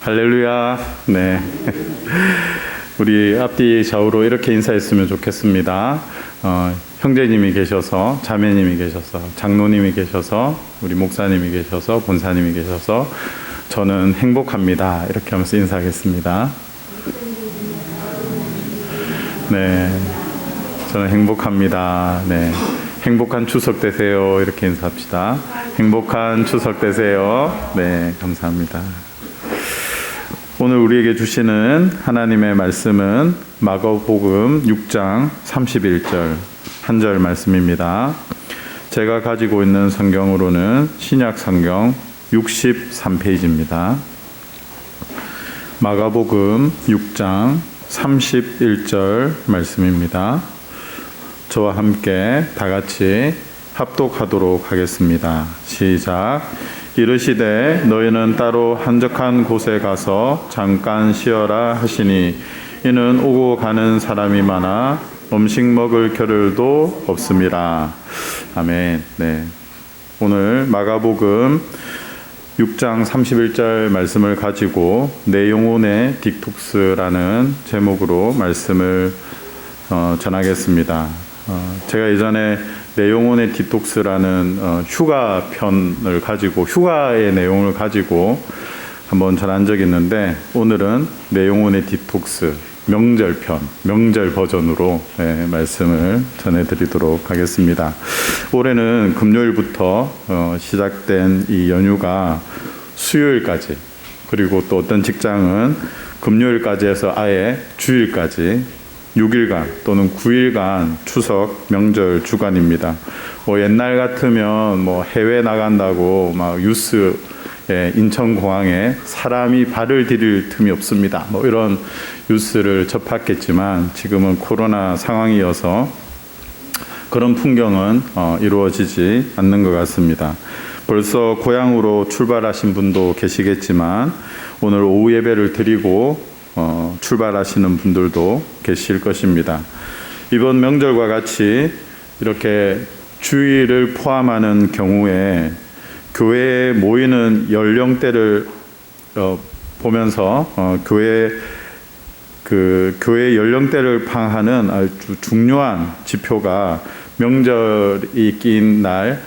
할렐루야. 네. 우리 앞뒤 좌우로 이렇게 인사했으면 좋겠습니다. 형제님이 계셔서, 자매님이 계셔서, 장로님이 계셔서, 우리 목사님이 계셔서, 본사님이 계셔서, 저는 행복합니다. 이렇게 하면서 인사하겠습니다. 네. 저는 행복합니다. 네. 행복한 추석 되세요. 이렇게 인사합시다. 행복한 추석 되세요. 네. 감사합니다. 오늘 우리에게 주시는 하나님의 말씀은 마가복음 6장 31절 한 절 말씀입니다. 제가 가지고 있는 성경으로는 신약 성경 63페이지입니다. 마가복음 6장 31절 말씀입니다. 저와 함께 다 같이 합독하도록 하겠습니다. 시작. 이르시되 너희는 따로 한적한 곳에 가서 잠깐 쉬어라 하시니 이는 오고 가는 사람이 많아 음식 먹을 겨를도 없음이라. 아멘. 네. 오늘 마가복음 6장 31절 말씀을 가지고 내 영혼의 디톡스라는 제목으로 말씀을 전하겠습니다. 제가 예전에 내 영혼의 디톡스라는 휴가 편을 가지고 휴가의 내용을 가지고 한번 전한 적이 있는데 오늘은 내 영혼의 디톡스 명절편, 명절 버전으로 말씀을 전해드리도록 하겠습니다. 올해는 금요일부터 시작된 이 연휴가 수요일까지, 그리고 또 어떤 직장은 금요일까지 해서 아예 주일까지 6일간 또는 9일간 추석 명절 주간입니다. 옛날 같으면 해외 나간다고 막 뉴스에 인천공항에 사람이 발을 디딜 틈이 없습니다. 이런 뉴스를 접했겠지만 지금은 코로나 상황이어서 그런 풍경은 이루어지지 않는 것 같습니다. 벌써 고향으로 출발하신 분도 계시겠지만 오늘 오후 예배를 드리고 출발하시는 분들도 계실 것입니다. 이번 명절과 같이 이렇게 주일을 포함하는 경우에 교회에 모이는 연령대를 보면서 교회 연령대를 파악하는 아주 중요한 지표가 명절이 낀 날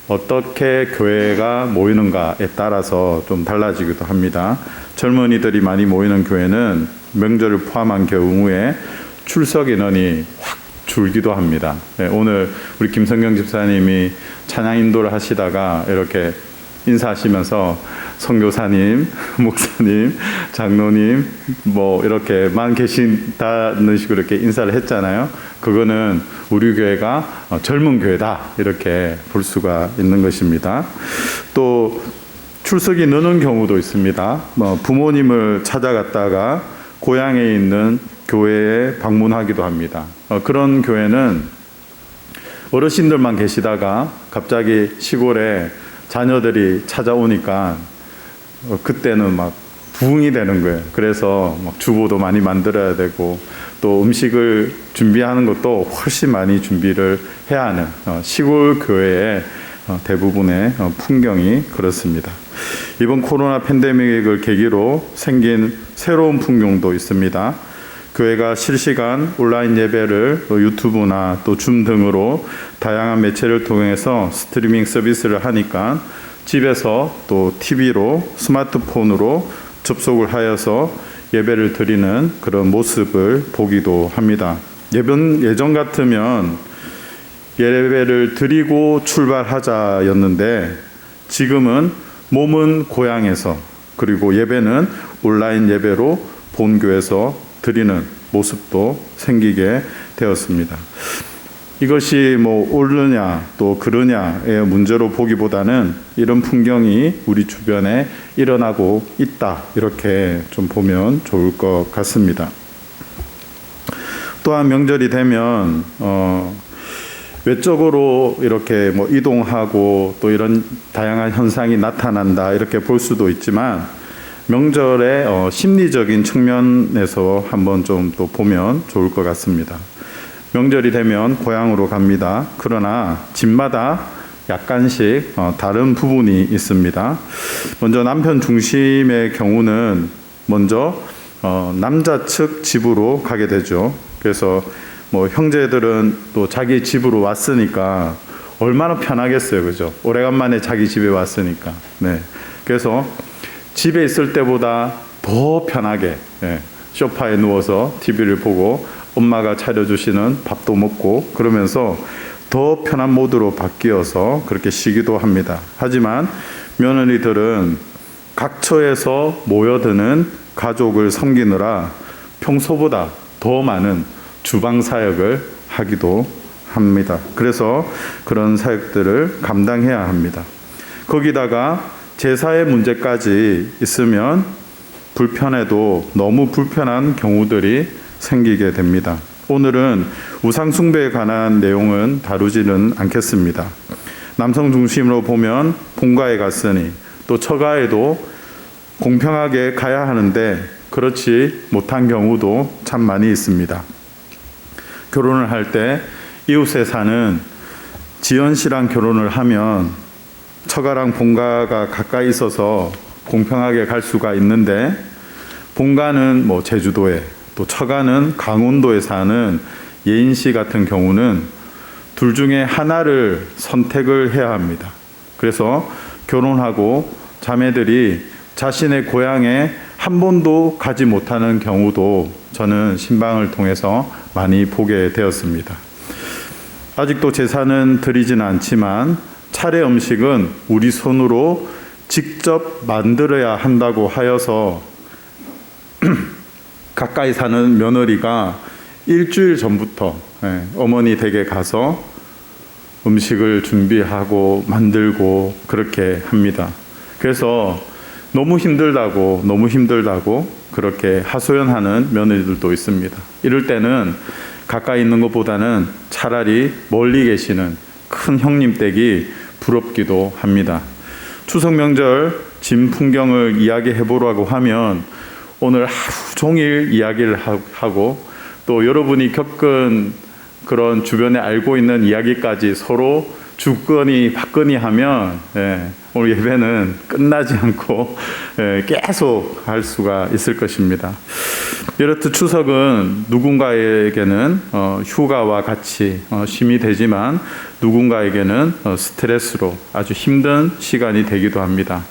어떻게 교회가 모이는가에 따라서 좀 달라지기도 합니다. 젊은이들이 많이 모이는 교회는 명절을 포함한 경우에 출석 인원이 확 줄기도 합니다. 오늘 우리 김성경 집사님이 찬양 인도를 하시다가 이렇게 인사하시면서 선교사님, 목사님, 장로님 이렇게만 계신다는 식으로 이렇게 인사를 했잖아요. 그거는 우리 교회가 젊은 교회다 이렇게 볼 수가 있는 것입니다. 또 출석이 느는 경우도 있습니다. 부모님을 찾아갔다가 고향에 있는 교회에 방문하기도 합니다. 그런 교회는 어르신들만 계시다가 갑자기 시골에 자녀들이 찾아오니까 그때는 막 부흥이 되는 거예요. 그래서 주보도 많이 만들어야 되고 또 음식을 준비하는 것도 훨씬 많이 준비를 해야 하는 시골 교회의 대부분의 풍경이 그렇습니다. 이번 코로나 팬데믹을 계기로 생긴 새로운 풍경도 있습니다. 교회가 실시간 온라인 예배를 유튜브나 또 줌 등으로 다양한 매체를 통해서 스트리밍 서비스를 하니까 집에서 또 TV로 스마트폰으로 접속을 하여서 예배를 드리는 그런 모습을 보기도 합니다. 예전 같으면 예배를 드리고 출발하자였는데 지금은 몸은 고향에서 그리고 예배는 온라인 예배로 본교에서 드리는 모습도 생기게 되었습니다. 이것이 옳으냐 또 그르냐의 문제로 보기보다는 이런 풍경이 우리 주변에 일어나고 있다 이렇게 좀 보면 좋을 것 같습니다. 또한 명절이 되면 외적으로 이렇게 이동하고 또 이런 다양한 현상이 나타난다 이렇게 볼 수도 있지만 명절의 심리적인 측면에서 한번 좀 또 보면 좋을 것 같습니다. 명절이 되면 고향으로 갑니다. 그러나 집마다 약간씩 다른 부분이 있습니다. 먼저 남편 중심의 경우는 먼저 남자 측 집으로 가게 되죠. 그래서 뭐 형제들은 또 자기 집으로 왔으니까 얼마나 편하겠어요, 그죠? 오래간만에 자기 집에 왔으니까. 네. 그래서 집에 있을 때보다 더 편하게 소파에 누워서 TV를 보고 엄마가 차려주시는 밥도 먹고 그러면서 더 편한 모드로 바뀌어서 그렇게 쉬기도 합니다. 하지만 며느리들은 각처에서 모여드는 가족을 섬기느라 평소보다 더 많은 주방 사역을 하기도 합니다. 그래서 그런 사역들을 감당해야 합니다. 거기다가 제사의 문제까지 있으면 불편해도 너무 불편한 경우들이 생기게 됩니다. 오늘은 우상숭배에 관한 내용은 다루지는 않겠습니다. 남성 중심으로 보면 본가에 갔으니 또 처가에도 공평하게 가야 하는데 그렇지 못한 경우도 참 많이 있습니다. 결혼을 할 때 이웃에 사는 지연 씨랑 결혼을 하면 처가랑 본가가 가까이 있어서 공평하게 갈 수가 있는데 본가는 뭐 제주도에 또 처가는 강원도에 사는 예인 씨 같은 경우는 둘 중에 하나를 선택을 해야 합니다. 그래서 결혼하고 자매들이 자신의 고향에 한 번도 가지 못하는 경우도 저는 신방을 통해서 많이 보게 되었습니다. 아직도 제사는 드리지는 않지만 차례 음식은 우리 손으로 직접 만들어야 한다고 하여서 가까이 사는 며느리가 일주일 전부터 어머니 댁에 가서 음식을 준비하고 만들고 그렇게 합니다. 그래서 너무 힘들다고 그렇게 하소연하는 며느리들도 있습니다. 이럴 때는 가까이 있는 것보다는 차라리 멀리 계시는 큰 형님 댁이 부럽기도 합니다. 추석 명절 진 풍경을 이야기해 보라고 하면 오늘 하루 종일 이야기를 하고 또 여러분이 겪은 그런 주변에 알고 있는 이야기까지 서로 주거니 받거니 하면 오늘 예배는 끝나지 않고 계속 할 수가 있을 것입니다. 이렇듯 추석은 누군가에게는 휴가와 같이 쉼이 되지만 누군가에게는 스트레스로 아주 힘든 시간이 되기도 합니다.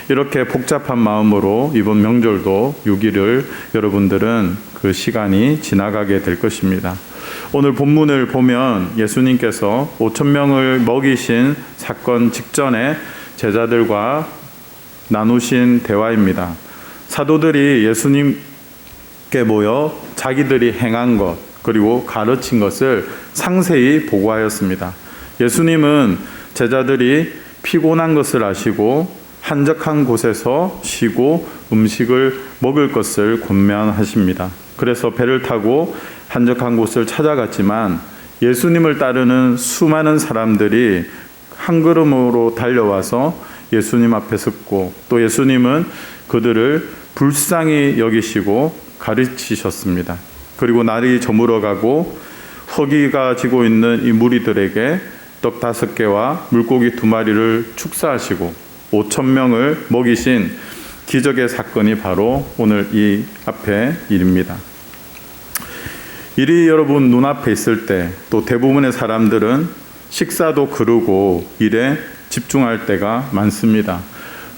이렇게 복잡한 마음으로 이번 명절도 6일을 여러분들은 그 시간이 지나가게 될 것입니다. 오늘 본문을 보면 예수님께서 5,000명을 먹이신 사건 직전에 제자들과 나누신 대화입니다. 사도들이 예수님께 모여 자기들이 행한 것 그리고 가르친 것을 상세히 보고하였습니다. 예수님은 제자들이 피곤한 것을 아시고 한적한 곳에서 쉬고 음식을 먹을 것을 권면하십니다. 그래서 배를 타고 한적한 곳을 찾아갔지만 예수님을 따르는 수많은 사람들이 한 걸음으로 달려와서 예수님 앞에 섰고 또 예수님은 그들을 불쌍히 여기시고 가르치셨습니다. 그리고 날이 저물어가고 허기가 지고 있는 이 무리들에게 떡 5개와 물고기 2마리를 축사하시고 5,000명을 먹이신 기적의 사건이 바로 오늘 이 앞에 일입니다. 일이 여러분 눈앞에 있을 때 또 대부분의 사람들은 식사도 거르고 일에 집중할 때가 많습니다.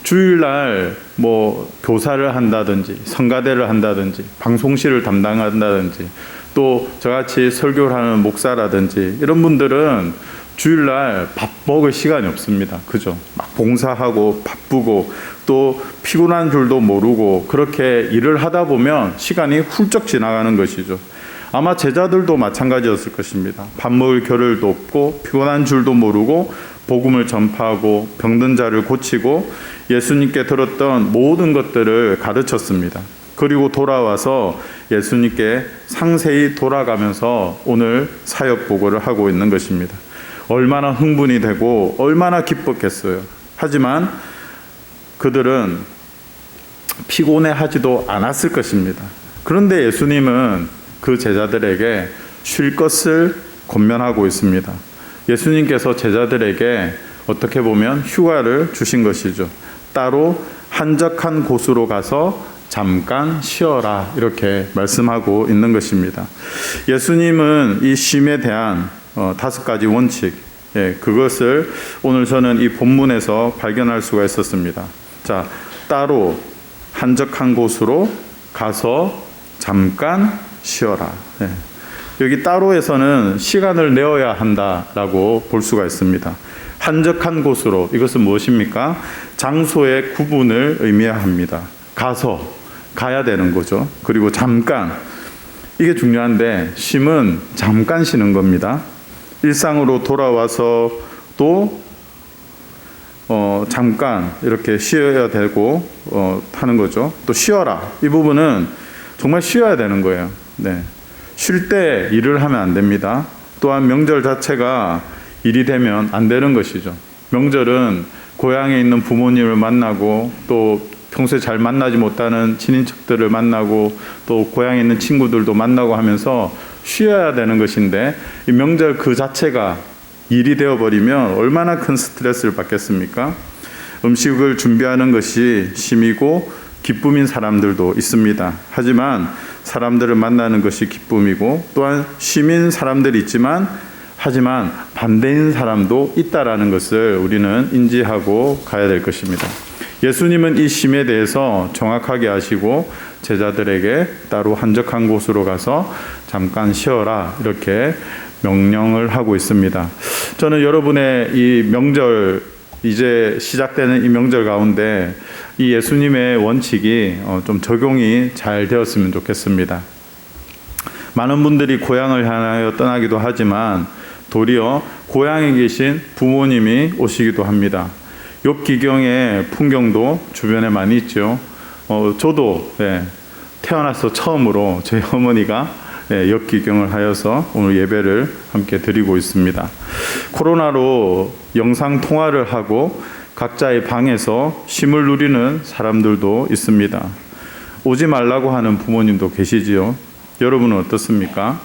주일날 뭐 교사를 한다든지 성가대를 한다든지 방송실을 담당한다든지 또 저같이 설교를 하는 목사라든지 이런 분들은 주일날 밥 먹을 시간이 없습니다. 그죠? 막 봉사하고 바쁘고 또 피곤한 줄도 모르고 그렇게 일을 하다 보면 시간이 훌쩍 지나가는 것이죠. 아마 제자들도 마찬가지였을 것입니다. 밥 먹을 겨를도 없고 피곤한 줄도 모르고 복음을 전파하고 병든 자를 고치고 예수님께 들었던 모든 것들을 가르쳤습니다. 그리고 돌아와서 예수님께 상세히 돌아가면서 오늘 사역 보고를 하고 있는 것입니다. 얼마나 흥분이 되고 얼마나 기뻤겠어요. 하지만 그들은 피곤해하지도 않았을 것입니다. 그런데 예수님은 그 제자들에게 쉴 것을 권면하고 있습니다. 예수님께서 제자들에게 어떻게 보면 휴가를 주신 것이죠. 따로 한적한 곳으로 가서 잠깐 쉬어라 이렇게 말씀하고 있는 것입니다. 예수님은 이 쉼에 대한 5가지 원칙, 그것을 오늘 저는 이 본문에서 발견할 수가 있었습니다. 자, 따로 한적한 곳으로 가서 잠깐 쉬어라. 여기 따로에서는 시간을 내어야 한다라고 볼 수가 있습니다. 한적한 곳으로, 이것은 무엇입니까? 장소의 구분을 의미합니다. 가야 되는 거죠. 그리고 잠깐, 이게 중요한데 쉼은 잠깐 쉬는 겁니다. 일상으로 돌아와서 또 잠깐 이렇게 쉬어야 되고 하는 거죠. 또 쉬어라, 이 부분은 정말 쉬어야 되는 거예요. 쉴 때 일을 하면 안 됩니다. 또한 명절 자체가 일이 되면 안 되는 것이죠. 명절은 고향에 있는 부모님을 만나고 또 평소에 잘 만나지 못하는 친인척들을 만나고 또 고향에 있는 친구들도 만나고 하면서 쉬어야 되는 것인데, 이 명절 그 자체가 일이 되어버리면 얼마나 큰 스트레스를 받겠습니까? 음식을 준비하는 것이 쉼이고 기쁨인 사람들도 있습니다. 하지만 사람들을 만나는 것이 기쁨이고, 또한 쉼인 사람들이 있지만 하지만 반대인 사람도 있다라는 것을 우리는 인지하고 가야 될 것입니다. 예수님은 이 쉼에 대해서 정확하게 아시고 제자들에게 따로 한적한 곳으로 가서 잠깐 쉬어라 이렇게 명령을 하고 있습니다. 저는 여러분의 이 명절, 이제 시작되는 이 명절 가운데 이 예수님의 원칙이 좀 적용이 잘 되었으면 좋겠습니다. 많은 분들이 고향을 향하여 떠나기도 하지만 도리어 고향에 계신 부모님이 오시기도 합니다. 욥기경의 풍경도 주변에 많이 있죠. 저도 태어나서 처음으로 저희 어머니가 욥기경을 하여서 오늘 예배를 함께 드리고 있습니다. 코로나로 영상 통화를 하고 각자의 방에서 쉼을 누리는 사람들도 있습니다. 오지 말라고 하는 부모님도 계시지요. 여러분은 어떻습니까?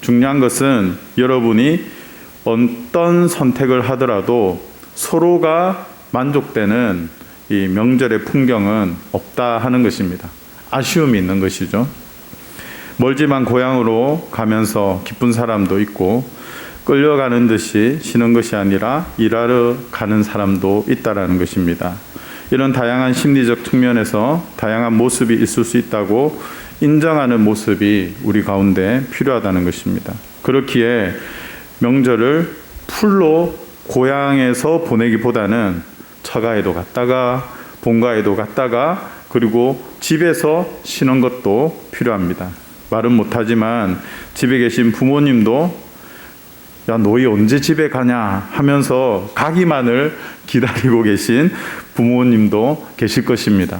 중요한 것은 여러분이 어떤 선택을 하더라도 서로가 만족되는 이 명절의 풍경은 없다 하는 것입니다. 아쉬움이 있는 것이죠. 멀지만 고향으로 가면서 기쁜 사람도 있고, 끌려가는 듯이 쉬는 것이 아니라 일하러 가는 사람도 있다라는 것입니다. 이런 다양한 심리적 측면에서 다양한 모습이 있을 수 있다고 인정하는 모습이 우리 가운데 필요하다는 것입니다. 그렇기에 명절을 풀로 고향에서 보내기보다는 처가에도 갔다가 본가에도 갔다가 그리고 집에서 쉬는 것도 필요합니다. 말은 못하지만 집에 계신 부모님도 야, 너희 언제 집에 가냐 하면서 가기만을 기다리고 계신 부모님도 계실 것입니다.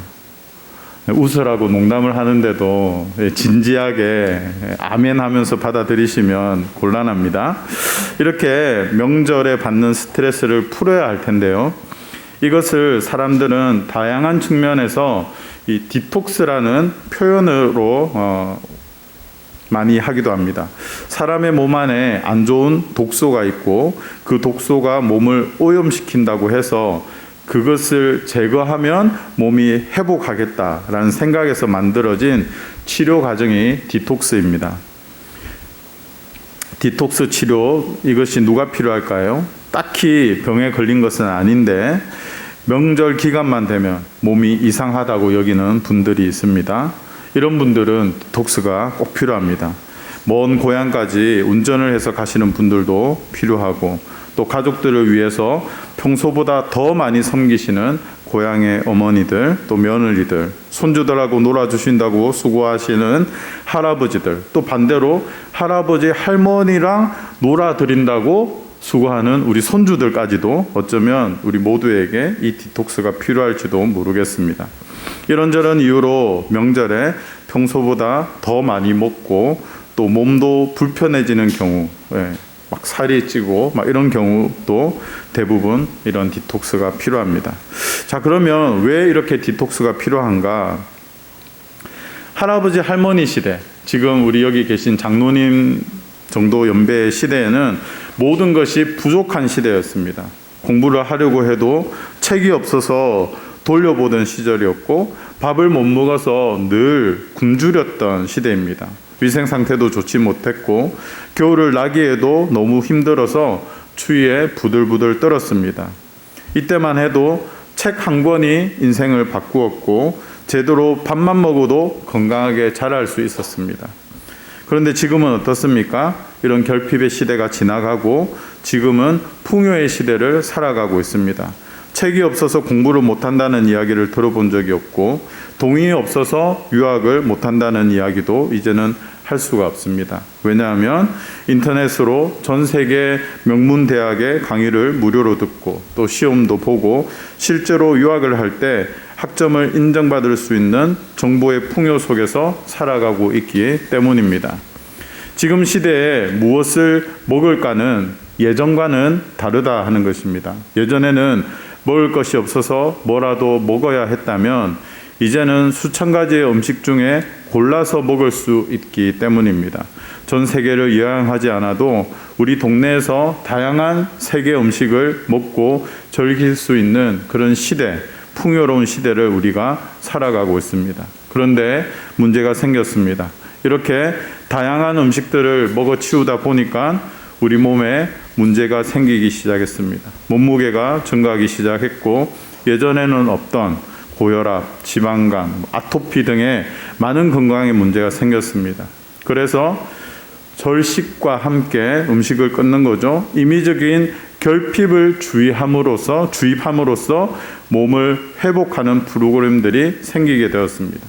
웃으라고 농담을 하는데도 진지하게 아멘 하면서 받아들이시면 곤란합니다. 이렇게 명절에 받는 스트레스를 풀어야 할 텐데요. 이것을 사람들은 다양한 측면에서 이 디톡스라는 표현으로 많이 하기도 합니다. 사람의 몸 안에 안 좋은 독소가 있고 그 독소가 몸을 오염시킨다고 해서 그것을 제거하면 몸이 회복하겠다라는 생각에서 만들어진 치료 과정이 디톡스입니다. 디톡스 치료, 이것이 누가 필요할까요? 딱히 병에 걸린 것은 아닌데 명절 기간만 되면 몸이 이상하다고 여기는 분들이 있습니다. 이런 분들은 디톡스가 꼭 필요합니다. 먼 고향까지 운전을 해서 가시는 분들도 필요하고, 또 가족들을 위해서 평소보다 더 많이 섬기시는 고향의 어머니들, 또 며느리들, 손주들하고 놀아주신다고 수고하시는 할아버지들, 또 반대로 할아버지 할머니랑 놀아드린다고 수고하는 우리 손주들까지도 어쩌면 우리 모두에게 이 디톡스가 필요할지도 모르겠습니다. 이런저런 이유로 명절에 평소보다 더 많이 먹고 또 몸도 불편해지는 경우, 막 살이 찌고 막 이런 경우도 대부분 이런 디톡스가 필요합니다. 자, 그러면 왜 이렇게 디톡스가 필요한가? 할아버지 할머니 시대, 지금 우리 여기 계신 장로님 정도 연배의 시대에는 모든 것이 부족한 시대였습니다. 공부를 하려고 해도 책이 없어서 돌려보던 시절이었고, 밥을 못 먹어서 늘 굶주렸던 시대입니다. 위생 상태도 좋지 못했고 겨울을 나기에도 너무 힘들어서 추위에 부들부들 떨었습니다. 이때만 해도 책 한 권이 인생을 바꾸었고 제대로 밥만 먹어도 건강하게 자랄 수 있었습니다. 그런데 지금은 어떻습니까? 이런 결핍의 시대가 지나가고 지금은 풍요의 시대를 살아가고 있습니다. 책이 없어서 공부를 못한다는 이야기를 들어본 적이 없고 동이 없어서 유학을 못한다는 이야기도 이제는 할 수가 없습니다. 왜냐하면 인터넷으로 전 세계 명문 대학의 강의를 무료로 듣고 또 시험도 보고 실제로 유학을 할 때 학점을 인정받을 수 있는 정보의 풍요 속에서 살아가고 있기 때문입니다. 지금 시대에 무엇을 먹을까는 예전과는 다르다 하는 것입니다. 예전에는 먹을 것이 없어서 뭐라도 먹어야 했다면 이제는 수천 가지의 음식 중에 골라서 먹을 수 있기 때문입니다. 전 세계를 여행하지 않아도 우리 동네에서 다양한 세계 음식을 먹고 즐길 수 있는 그런 시대, 풍요로운 시대를 우리가 살아가고 있습니다. 그런데 문제가 생겼습니다. 이렇게 다양한 음식들을 먹어치우다 보니까 우리 몸에 문제가 생기기 시작했습니다. 몸무게가 증가하기 시작했고 예전에는 없던 고혈압, 지방간, 아토피 등의 많은 건강에 문제가 생겼습니다. 그래서 절식과 함께 음식을 끊는 거죠. 임의적인 결핍을 주입함으로써 몸을 회복하는 프로그램들이 생기게 되었습니다.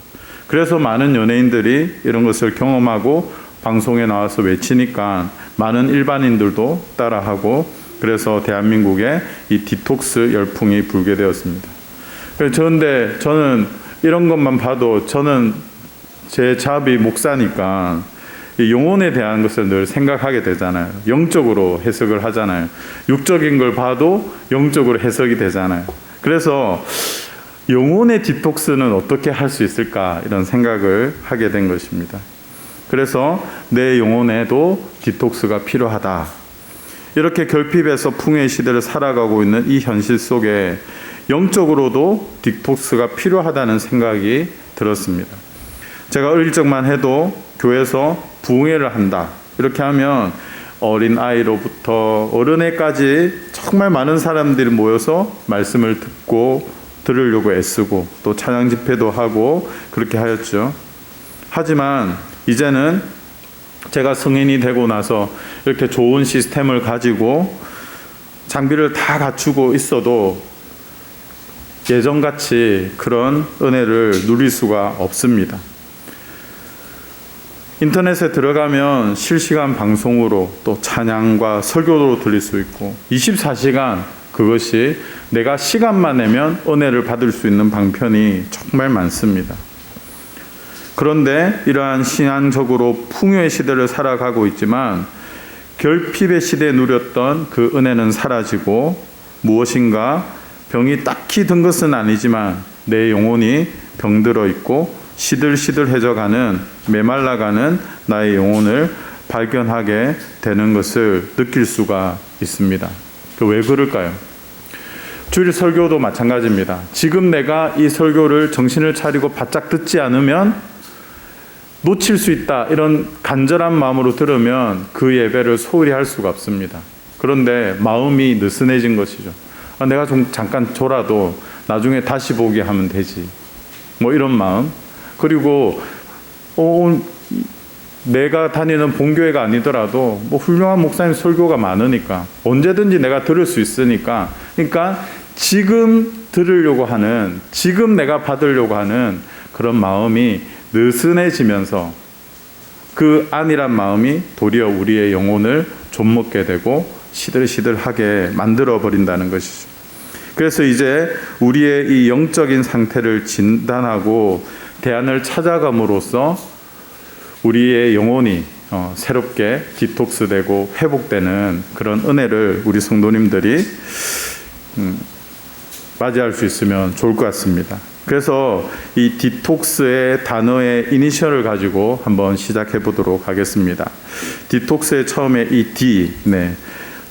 그래서 많은 연예인들이 이런 것을 경험하고 방송에 나와서 외치니까 많은 일반인들도 따라하고 그래서 대한민국에 이 디톡스 열풍이 불게 되었습니다. 그런데 저는 이런 것만 봐도 저는 제 잡이 목사니까 영혼에 대한 것을 늘 생각하게 되잖아요. 영적으로 해석을 하잖아요. 육적인 걸 봐도 영적으로 해석이 되잖아요. 그래서 영혼의 디톡스는 어떻게 할 수 있을까 이런 생각을 하게 된 것입니다. 그래서 내 영혼에도 디톡스가 필요하다. 이렇게 결핍에서 풍요의 시대를 살아가고 있는 이 현실 속에 영적으로도 디톡스가 필요하다는 생각이 들었습니다. 제가 어릴 적만 해도 교회에서 부흥회를 한다. 이렇게 하면 어린 아이로부터 어른애까지 정말 많은 사람들이 모여서 말씀을 듣고 들으려고 애쓰고 또 찬양 집회도 하고 그렇게 하였죠. 하지만 이제는 제가 성인이 되고 나서 이렇게 좋은 시스템을 가지고 장비를 다 갖추고 있어도 예전같이 그런 은혜를 누릴 수가 없습니다. 인터넷에 들어가면 실시간 방송으로 또 찬양과 설교도 들릴 수 있고 24시간 그것이 내가 시간만 내면 은혜를 받을 수 있는 방편이 정말 많습니다. 그런데 이러한 신앙적으로 풍요의 시대를 살아가고 있지만 결핍의 시대에 누렸던 그 은혜는 사라지고 무엇인가 병이 딱히 든 것은 아니지만 내 영혼이 병들어 있고 시들시들해져가는 메말라가는 나의 영혼을 발견하게 되는 것을 느낄 수가 있습니다. 왜 그럴까요? 주일 설교도 마찬가지입니다. 지금 내가 이 설교를 정신을 차리고 바짝 듣지 않으면 놓칠 수 있다 이런 간절한 마음으로 들으면 그 예배를 소홀히 할 수가 없습니다. 그런데 마음이 느슨해진 것이죠. 내가 좀 잠깐 졸아도 나중에 다시 보게 하면 되지. 뭐 이런 마음. 그리고 내가 다니는 본교회가 아니더라도 뭐 훌륭한 목사님 설교가 많으니까 언제든지 내가 들을 수 있으니까 그러니까 지금 들으려고 하는 지금 내가 받으려고 하는 그런 마음이 느슨해지면서 그 안일한 마음이 도리어 우리의 영혼을 좀먹게 되고 시들시들하게 만들어 버린다는 것이죠. 그래서 이제 우리의 이 영적인 상태를 진단하고 대안을 찾아감으로써 우리의 영혼이 새롭게 디톡스되고 회복되는 그런 은혜를 우리 성도님들이 맞이할 수 있으면 좋을 것 같습니다. 그래서 이 디톡스의 단어의 이니셜을 가지고 한번 시작해 보도록 하겠습니다. 디톡스의 처음에 이 D,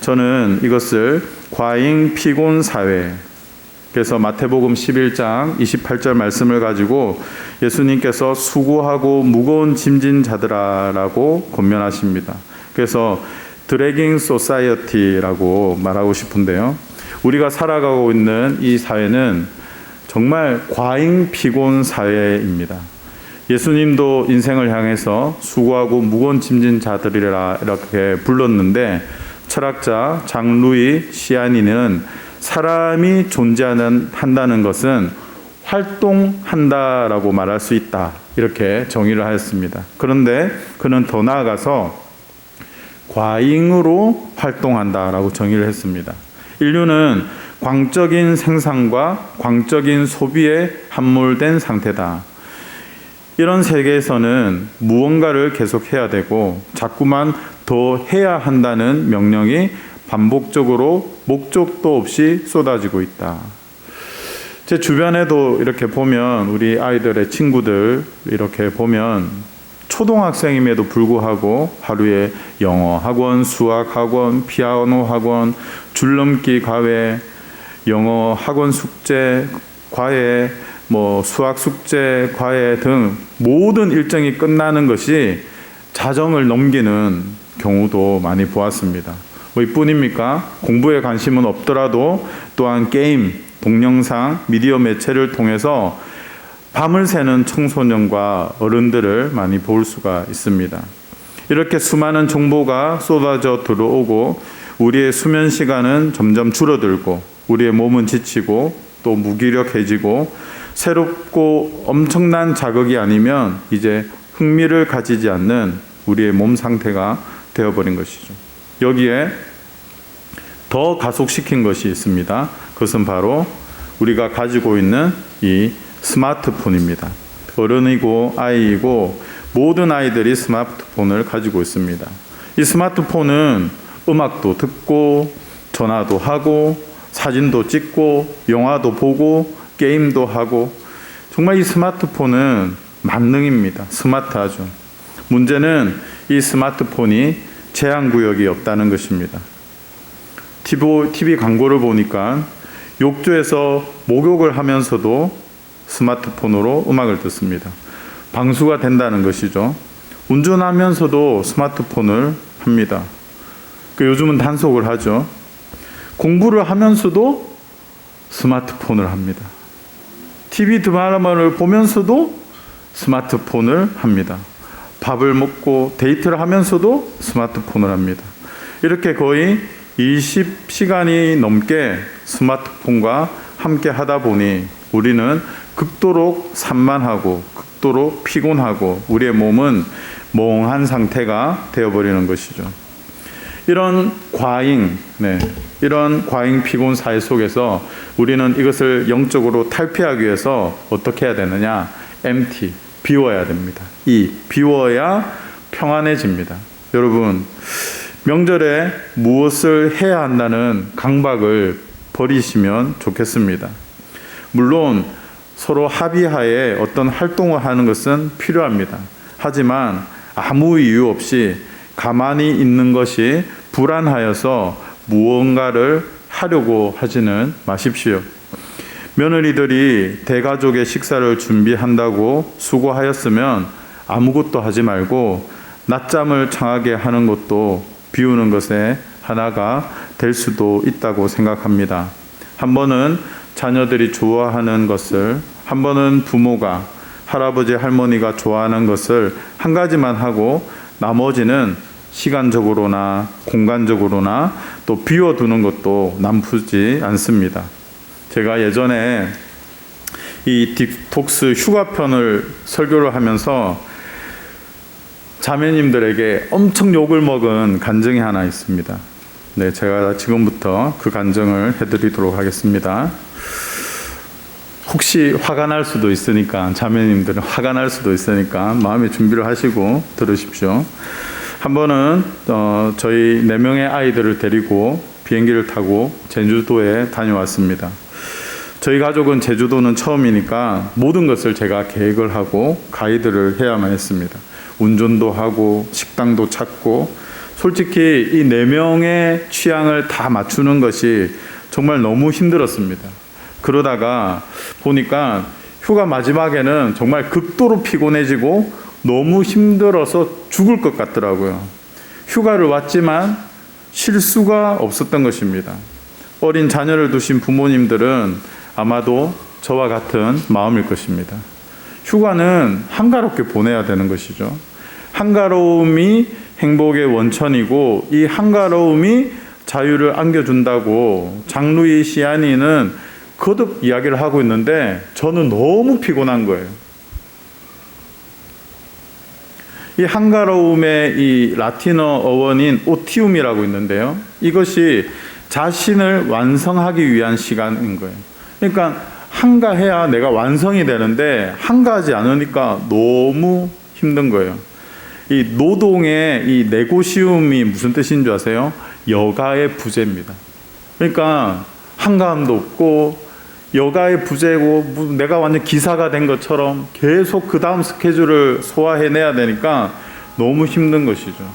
저는 이것을 과잉 피곤 사회, 그래서 마태복음 11장 28절 말씀을 가지고 예수님께서 수고하고 무거운 짐진 자들아라고 권면하십니다. 그래서 드래깅 소사이어티라고 말하고 싶은데요. 우리가 살아가고 있는 이 사회는 정말 과잉 피곤 사회입니다. 예수님도 인생을 향해서 수고하고 무거운 짐진 자들이라 이렇게 불렀는데, 철학자 장 루이 시아니는 사람이 한다는 것은 활동한다라고 말할 수 있다, 이렇게 정의를 하였습니다. 그런데 그는 더 나아가서 과잉으로 활동한다라고 정의를 했습니다. 인류는 광적인 생산과 광적인 소비에 함몰된 상태다. 이런 세계에서는 무언가를 계속해야 되고 자꾸만 더 해야 한다는 명령이 반복적으로 목적도 없이 쏟아지고 있다. 제 주변에도 이렇게 보면, 우리 아이들의 친구들 이렇게 보면 초등학생임에도 불구하고 하루에 영어 학원, 수학 학원, 피아노 학원, 줄넘기 과외, 영어 학원 숙제 과외, 수학 숙제 과외 등 모든 일정이 끝나는 것이 자정을 넘기는 경우도 많이 보았습니다. 이뿐입니까? 공부에 관심은 없더라도 또한 게임, 동영상, 미디어 매체를 통해서 밤을 새는 청소년과 어른들을 많이 볼 수가 있습니다. 이렇게 수많은 정보가 쏟아져 들어오고 우리의 수면 시간은 점점 줄어들고 우리의 몸은 지치고 또 무기력해지고 새롭고 엄청난 자극이 아니면 이제 흥미를 가지지 않는 우리의 몸 상태가 되어버린 것이죠. 여기에 더 가속시킨 것이 있습니다. 그것은 바로 우리가 가지고 있는 이 스마트폰입니다. 어른이고 아이이고 모든 아이들이 스마트폰을 가지고 있습니다. 이 스마트폰은 음악도 듣고 전화도 하고 사진도 찍고 영화도 보고 게임도 하고, 정말 이 스마트폰은 만능입니다. 스마트하죠. 문제는 이 스마트폰이 제한구역이 없다는 것입니다. TV 광고를 보니까 욕조에서 목욕을 하면서도 스마트폰으로 음악을 듣습니다. 방수가 된다는 것이죠. 운전하면서도 스마트폰을 합니다. 요즘은 단속을 하죠. 공부를 하면서도 스마트폰을 합니다. TV 드라마를 보면서도 스마트폰을 합니다. 밥을 먹고 데이트를 하면서도 스마트폰을 합니다. 이렇게 거의 20시간이 넘게 스마트폰과 함께 하다 보니 우리는 극도로 산만하고 극도로 피곤하고 우리의 몸은 멍한 상태가 되어버리는 것이죠. 이런 과잉 피곤 사회 속에서 우리는 이것을 영적으로 탈피하기 위해서 어떻게 해야 되느냐? empty, 비워야 됩니다. 비워야 평안해집니다. 여러분, 명절에 무엇을 해야 한다는 강박을 버리시면 좋겠습니다. 물론 서로 합의하에 어떤 활동을 하는 것은 필요합니다. 하지만 아무 이유 없이 가만히 있는 것이 불안하여서 무언가를 하려고 하지는 마십시오. 며느리들이 대가족의 식사를 준비한다고 수고하였으면 아무것도 하지 말고 낮잠을 청하게 하는 것도 비우는 것의 하나가 될 수도 있다고 생각합니다. 한 번은 자녀들이 좋아하는 것을, 한 번은 부모가, 할아버지, 할머니가 좋아하는 것을 한 가지만 하고 나머지는 시간적으로나 공간적으로나 또 비워두는 것도 나쁘지 않습니다. 제가 예전에 이 딕톡스 휴가편을 설교를 하면서 자매님들에게 엄청 욕을 먹은 간증이 하나 있습니다. 네, 제가 지금부터 그 간증을 해드리도록 하겠습니다. 혹시 화가 날 수도 있으니까, 자매님들은 화가 날 수도 있으니까 마음의 준비를 하시고 들으십시오. 한 번은 저희 4명의 아이들을 데리고 비행기를 타고 제주도에 다녀왔습니다. 저희 가족은 제주도는 처음이니까 모든 것을 제가 계획을 하고 가이드를 해야만 했습니다. 운전도 하고 식당도 찾고, 솔직히 이 4명의 취향을 다 맞추는 것이 정말 너무 힘들었습니다. 그러다가 보니까 휴가 마지막에는 정말 극도로 피곤해지고 너무 힘들어서 죽을 것 같더라고요. 휴가를 왔지만 쉴 수가 없었던 것입니다. 어린 자녀를 두신 부모님들은 아마도 저와 같은 마음일 것입니다. 휴가는 한가롭게 보내야 되는 것이죠. 한가로움이 행복의 원천이고 이 한가로움이 자유를 안겨준다고 장루이 시아니는 거듭 이야기를 하고 있는데 저는 너무 피곤한 거예요. 이 한가로움의 이 라틴어 어원인 오티움이라고 있는데요. 이것이 자신을 완성하기 위한 시간인 거예요. 그러니까 한가해야 내가 완성이 되는데 한가하지 않으니까 너무 힘든 거예요. 이 노동의 이 네고시움이 무슨 뜻인 줄 아세요? 여가의 부재입니다. 그러니까 한가함도 없고 여가의 부재고 내가 완전 기사가 된 것처럼 계속 그 다음 스케줄을 소화해내야 되니까 너무 힘든 것이죠.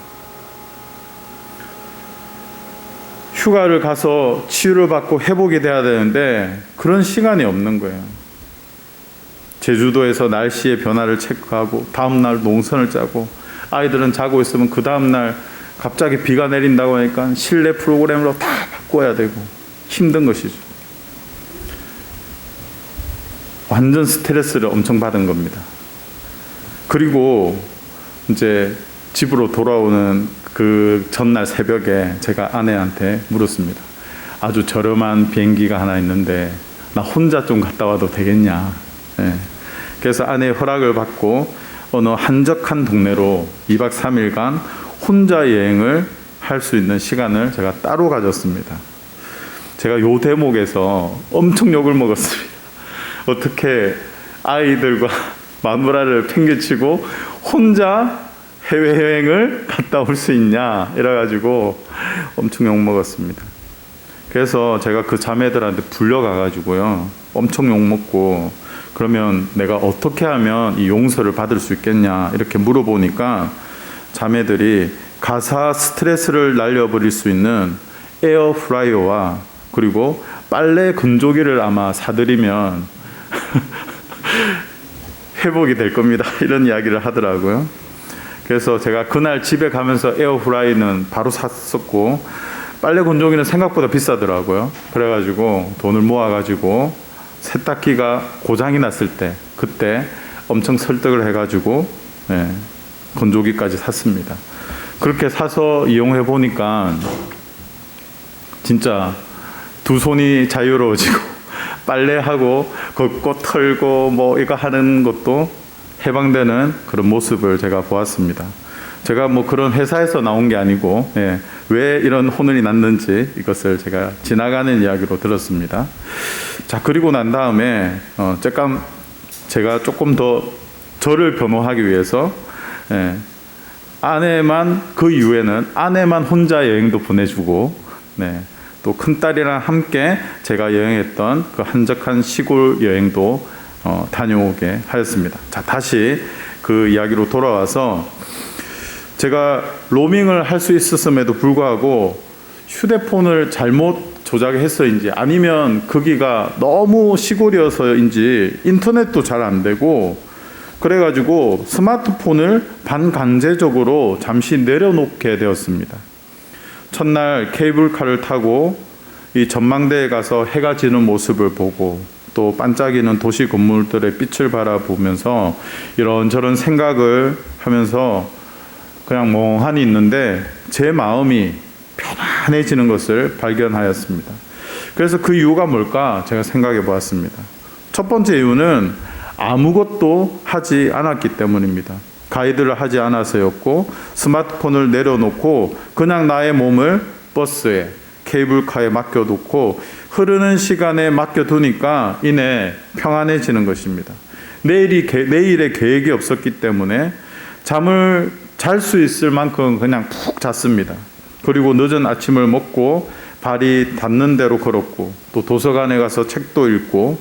휴가를 가서 치유를 받고 회복이 돼야 되는데 그런 시간이 없는 거예요. 제주도에서 날씨의 변화를 체크하고 다음날 농선을 짜고 아이들은 자고 있으면 그 다음날 갑자기 비가 내린다고 하니까 실내 프로그램으로 다 바꿔야 되고 힘든 것이죠. 완전 스트레스를 엄청 받은 겁니다. 그리고 이제 집으로 돌아오는 그 전날 새벽에 제가 아내한테 물었습니다. 아주 저렴한 비행기가 하나 있는데 나 혼자 좀 갔다 와도 되겠냐. 네. 그래서 아내의 허락을 받고 어느 한적한 동네로 2박 3일간 혼자 여행을 할 수 있는 시간을 제가 따로 가졌습니다. 제가 요 대목에서 엄청 욕을 먹었습니다. 어떻게 아이들과 마누라를 팽개치고 혼자 해외여행을 갔다 올 수 있냐 이래가지고 엄청 욕먹었습니다. 그래서 제가 그 자매들한테 불려가가지고요 엄청 욕먹고 그러면 내가 어떻게 하면 이 용서를 받을 수 있겠냐 이렇게 물어보니까 자매들이 가사 스트레스를 날려버릴 수 있는 에어프라이어와 그리고 빨래 건조기를 아마 사드리면 회복이 될 겁니다 이런 이야기를 하더라고요. 그래서 제가 그날 집에 가면서 에어프라이는 바로 샀었고 빨래 건조기는 생각보다 비싸더라고요. 그래가지고 돈을 모아가지고 세탁기가 고장이 났을 때 그때 엄청 설득을 해가지고 건조기까지 샀습니다. 그렇게 사서 이용해 보니까 진짜 두 손이 자유로워지고 빨래하고 걷고 털고 뭐 이거 하는 것도 해방되는 그런 모습을 제가 보았습니다. 제가 뭐 그런 회사에서 나온 게 아니고 왜 이런 혼을이 났는지 이것을 제가 지나가는 이야기로 들었습니다. 자, 그리고 난 다음에 제가 조금 더 저를 변호하기 위해서 아내만 그 이후에는 아내만 혼자 여행도 보내주고 또 큰딸이랑 함께 제가 여행했던 그 한적한 시골 여행도 다녀오게 하였습니다. 자, 다시 그 이야기로 돌아와서 제가 로밍을 할 수 있었음에도 불구하고 휴대폰을 잘못 조작했어인지 아니면 거기가 너무 시골이어서인지 인터넷도 잘 안 되고 그래가지고 스마트폰을 반강제적으로 잠시 내려놓게 되었습니다. 첫날 케이블카를 타고 이 전망대에 가서 해가 지는 모습을 보고 또 반짝이는 도시 건물들의 빛을 바라보면서 이런저런 생각을 하면서 그냥 멍하니 있는데 제 마음이 편안해지는 것을 발견하였습니다. 그래서 그 이유가 뭘까 제가 생각해 보았습니다. 첫 번째 이유는 아무것도 하지 않았기 때문입니다. 가이드를 하지 않아서였고 스마트폰을 내려놓고 그냥 나의 몸을 버스에 케이블카에 맡겨놓고 흐르는 시간에 맡겨두니까 이내 평안해지는 것입니다. 내일의 계획이 없었기 때문에 잠을 잘 수 있을 만큼 그냥 푹 잤습니다. 그리고 늦은 아침을 먹고 발이 닿는 대로 걸었고 또 도서관에 가서 책도 읽고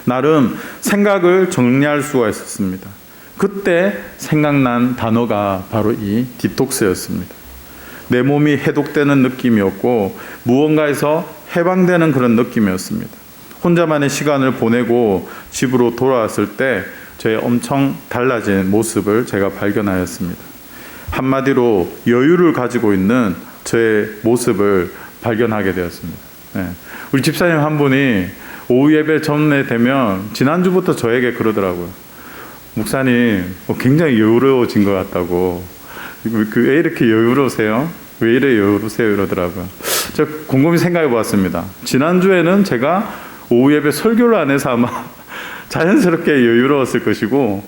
나름 생각을 정리할 수가 있었습니다. 그때 생각난 단어가 바로 이 디톡스였습니다. 내 몸이 해독되는 느낌이었고 무언가에서 해방되는 그런 느낌이었습니다. 혼자만의 시간을 보내고 집으로 돌아왔을 때 저의 엄청 달라진 모습을 제가 발견하였습니다. 한마디로 여유를 가지고 있는 저의 모습을 발견하게 되었습니다. 우리 집사님 한 분이 오후 예배 전에 되면 지난주부터 저에게 그러더라고요. 목사님 굉장히 여유로워진 것 같다고. 왜 이렇게 여유로우세요? 왜 이래 여유로우세요? 이러더라고요. 제가 곰곰이 생각해 보았습니다. 지난주에는 제가 오후 예배 설교를 안 해서 아마 자연스럽게 여유로웠을 것이고,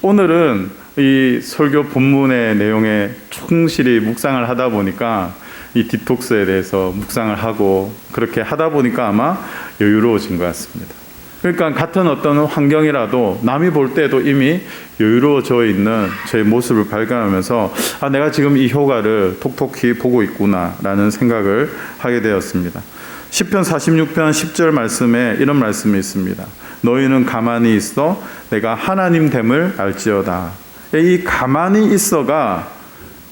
오늘은 이 설교 본문의 내용에 충실히 묵상을 하다 보니까 이 디톡스에 대해서 묵상을 하고 그렇게 하다 보니까 아마 여유로워진 것 같습니다. 그러니까 같은 어떤 환경이라도 남이 볼 때도 이미 여유로워져 있는 제 모습을 발견하면서 내가 지금 이 효과를 톡톡히 보고 있구나 라는 생각을 하게 되었습니다. 시편 46편 10절 말씀에 이런 말씀이 있습니다. 너희는 가만히 있어 내가 하나님 됨을 알지어다. 이 가만히 있어가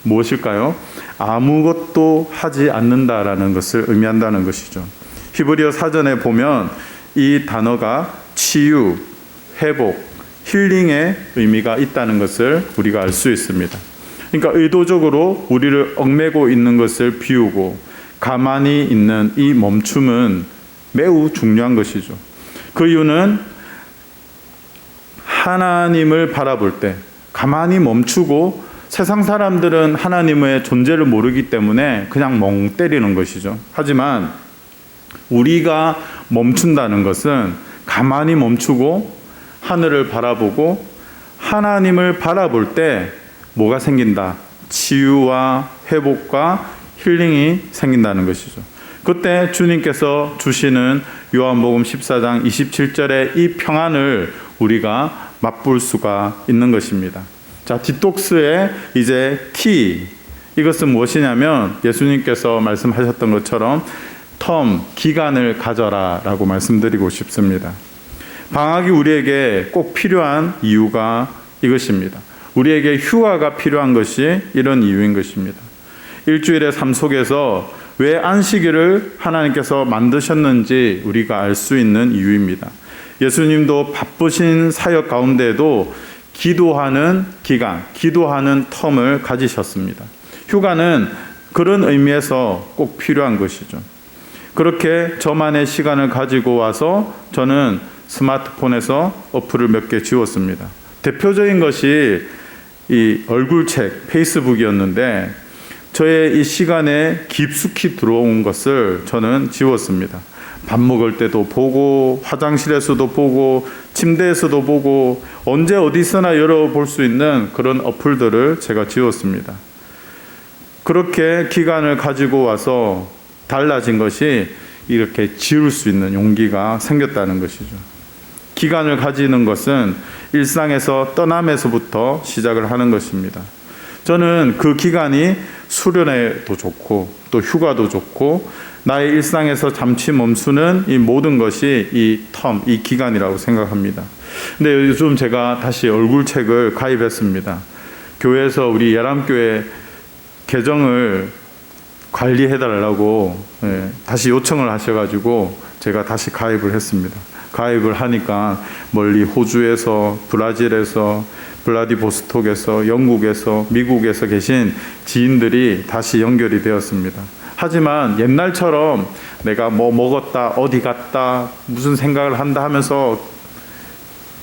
무엇일까요? 아무것도 하지 않는다라는 것을 의미한다는 것이죠. 히브리어 사전에 보면 이 단어가 치유, 회복, 힐링의 의미가 있다는 것을 우리가 알 수 있습니다. 그러니까 의도적으로 우리를 얽매고 있는 것을 비우고 가만히 있는 이 멈춤은 매우 중요한 것이죠. 그 이유는 하나님을 바라볼 때 가만히 멈추고, 세상 사람들은 하나님의 존재를 모르기 때문에 그냥 멍 때리는 것이죠. 하지만 우리가 멈춘다는 것은 가만히 멈추고 하늘을 바라보고 하나님을 바라볼 때 뭐가 생긴다? 치유와 회복과 힐링이 생긴다는 것이죠. 그때 주님께서 주시는 요한복음 14장 27절의 이 평안을 우리가 맛볼 수가 있는 것입니다. 자, 디톡스의 이제 T, 이것은 무엇이냐면 예수님께서 말씀하셨던 것처럼 기간을 가져라 라고 말씀드리고 싶습니다. 방학이 우리에게 꼭 필요한 이유가 이것입니다. 우리에게 휴가가 필요한 것이 이런 이유인 것입니다. 일주일의 삶 속에서 왜 안식일을 하나님께서 만드셨는지 우리가 알 수 있는 이유입니다. 예수님도 바쁘신 사역 가운데도 기도하는 기간, 기도하는 텀을 가지셨습니다. 휴가는 그런 의미에서 꼭 필요한 것이죠. 그렇게 저만의 시간을 가지고 와서 저는 스마트폰에서 어플을 몇 개 지웠습니다. 대표적인 것이 이 얼굴책 페이스북이었는데 저의 이 시간에 깊숙이 들어온 것을 저는 지웠습니다. 밥 먹을 때도 보고, 화장실에서도 보고, 침대에서도 보고, 언제 어디서나 열어볼 수 있는 그런 어플들을 제가 지웠습니다. 그렇게 기간을 가지고 와서 달라진 것이 이렇게 지울 수 있는 용기가 생겼다는 것이죠. 기간을 가지는 것은 일상에서 떠남에서부터 시작을 하는 것입니다. 저는 그 기간이 수련회도 좋고 또 휴가도 좋고 나의 일상에서 잠시 멈추는 이 모든 것이 이 기간이라고 생각합니다. 근데 요즘 제가 다시 얼굴책을 가입했습니다. 교회에서 우리 예람교회 계정을 관리해달라고 다시 요청을 하셔가지고 제가 다시 가입을 했습니다. 가입을 하니까 멀리 호주에서, 브라질에서, 블라디보스톡에서, 영국에서, 미국에서 계신 지인들이 다시 연결이 되었습니다. 하지만 옛날처럼 내가 뭐 먹었다, 어디 갔다, 무슨 생각을 한다 하면서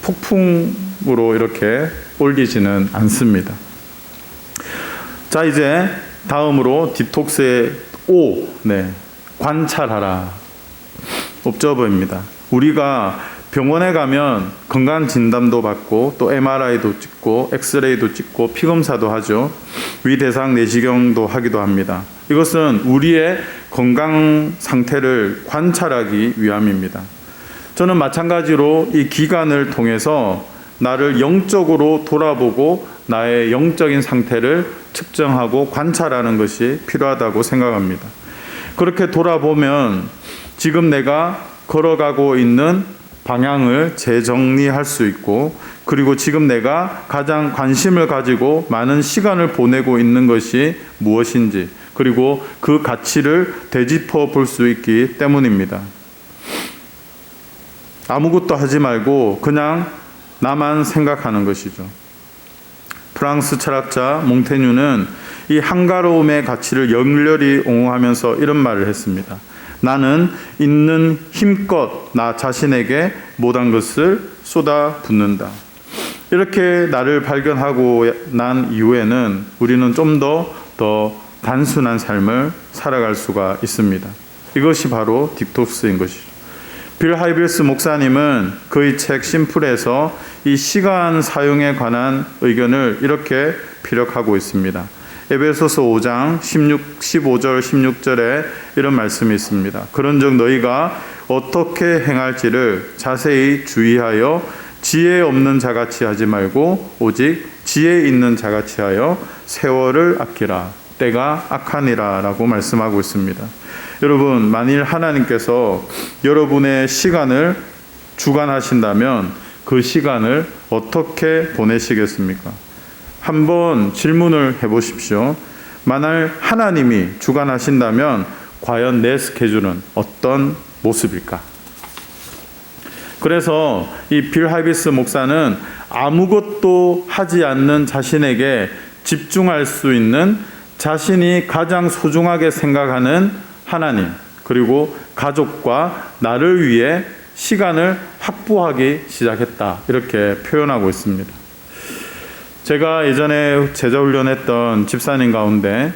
폭풍으로 이렇게 올리지는 않습니다. 자, 이제 다음으로 디톡스의 O, 관찰하라. 옵저버입니다. 우리가 병원에 가면 건강 진단도 받고 또 MRI도 찍고 엑스레이도 찍고 피검사도 하죠. 위대상 내시경도 하기도 합니다. 이것은 우리의 건강 상태를 관찰하기 위함입니다. 저는 마찬가지로 이 기간을 통해서 나를 영적으로 돌아보고 나의 영적인 상태를 측정하고 관찰하는 것이 필요하다고 생각합니다. 그렇게 돌아보면 지금 내가 걸어가고 있는 방향을 재정리할 수 있고, 그리고 지금 내가 가장 관심을 가지고 많은 시간을 보내고 있는 것이 무엇인지, 그리고 그 가치를 되짚어 볼 수 있기 때문입니다. 아무것도 하지 말고 그냥 나만 생각하는 것이죠. 프랑스 철학자 몽테뉴는 이 한가로움의 가치를 열렬히 옹호하면서 이런 말을 했습니다. 나는 있는 힘껏 나 자신에게 못한 것을 쏟아붓는다. 이렇게 나를 발견하고 난 이후에는 우리는 좀 더 단순한 삶을 살아갈 수가 있습니다. 이것이 바로 디톡스인 것이죠. 빌 하이빌스 목사님은 그의 책 심플에서 이 시간 사용에 관한 의견을 이렇게 피력하고 있습니다. 에베소서 5장 15절 16절에 이런 말씀이 있습니다. 그런즉 너희가 어떻게 행할지를 자세히 주의하여 지혜 없는 자같이 하지 말고 오직 지혜 있는 자같이 하여 세월을 아끼라. 때가 악하니라 라고 말씀하고 있습니다. 여러분, 만일 하나님께서 여러분의 시간을 주관하신다면 그 시간을 어떻게 보내시겠습니까? 한번 질문을 해보십시오. 만일 하나님이 주관하신다면 과연 내 스케줄은 어떤 모습일까? 그래서 이 빌 하이비스 목사는 아무것도 하지 않는 자신에게 집중할 수 있는 자신이 가장 소중하게 생각하는 하나님, 그리고 가족과 나를 위해 시간을 확보하기 시작했다. 이렇게 표현하고 있습니다. 제가 예전에 제자훈련했던 집사님 가운데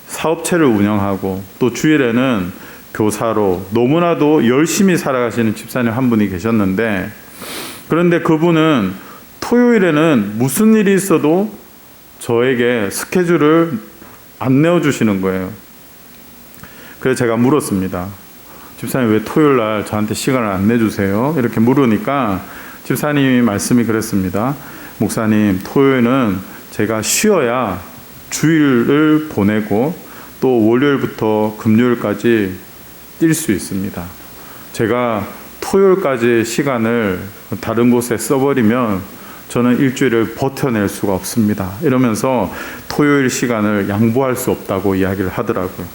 사업체를 운영하고 또 주일에는 교사로 너무나도 열심히 살아가시는 집사님 한 분이 계셨는데, 그런데 그분은 토요일에는 무슨 일이 있어도 저에게 스케줄을 안 내어주시는 거예요. 그래서 제가 물었습니다. 집사님 왜 토요일 날 저한테 시간을 안 내주세요? 이렇게 물으니까 집사님이 말씀이 그랬습니다. 목사님, 토요일은 제가 쉬어야 주일을 보내고 또 월요일부터 금요일까지 뛸 수 있습니다. 제가 토요일까지 시간을 다른 곳에 써버리면 저는 일주일을 버텨낼 수가 없습니다. 이러면서 토요일 시간을 양보할 수 없다고 이야기를 하더라고요.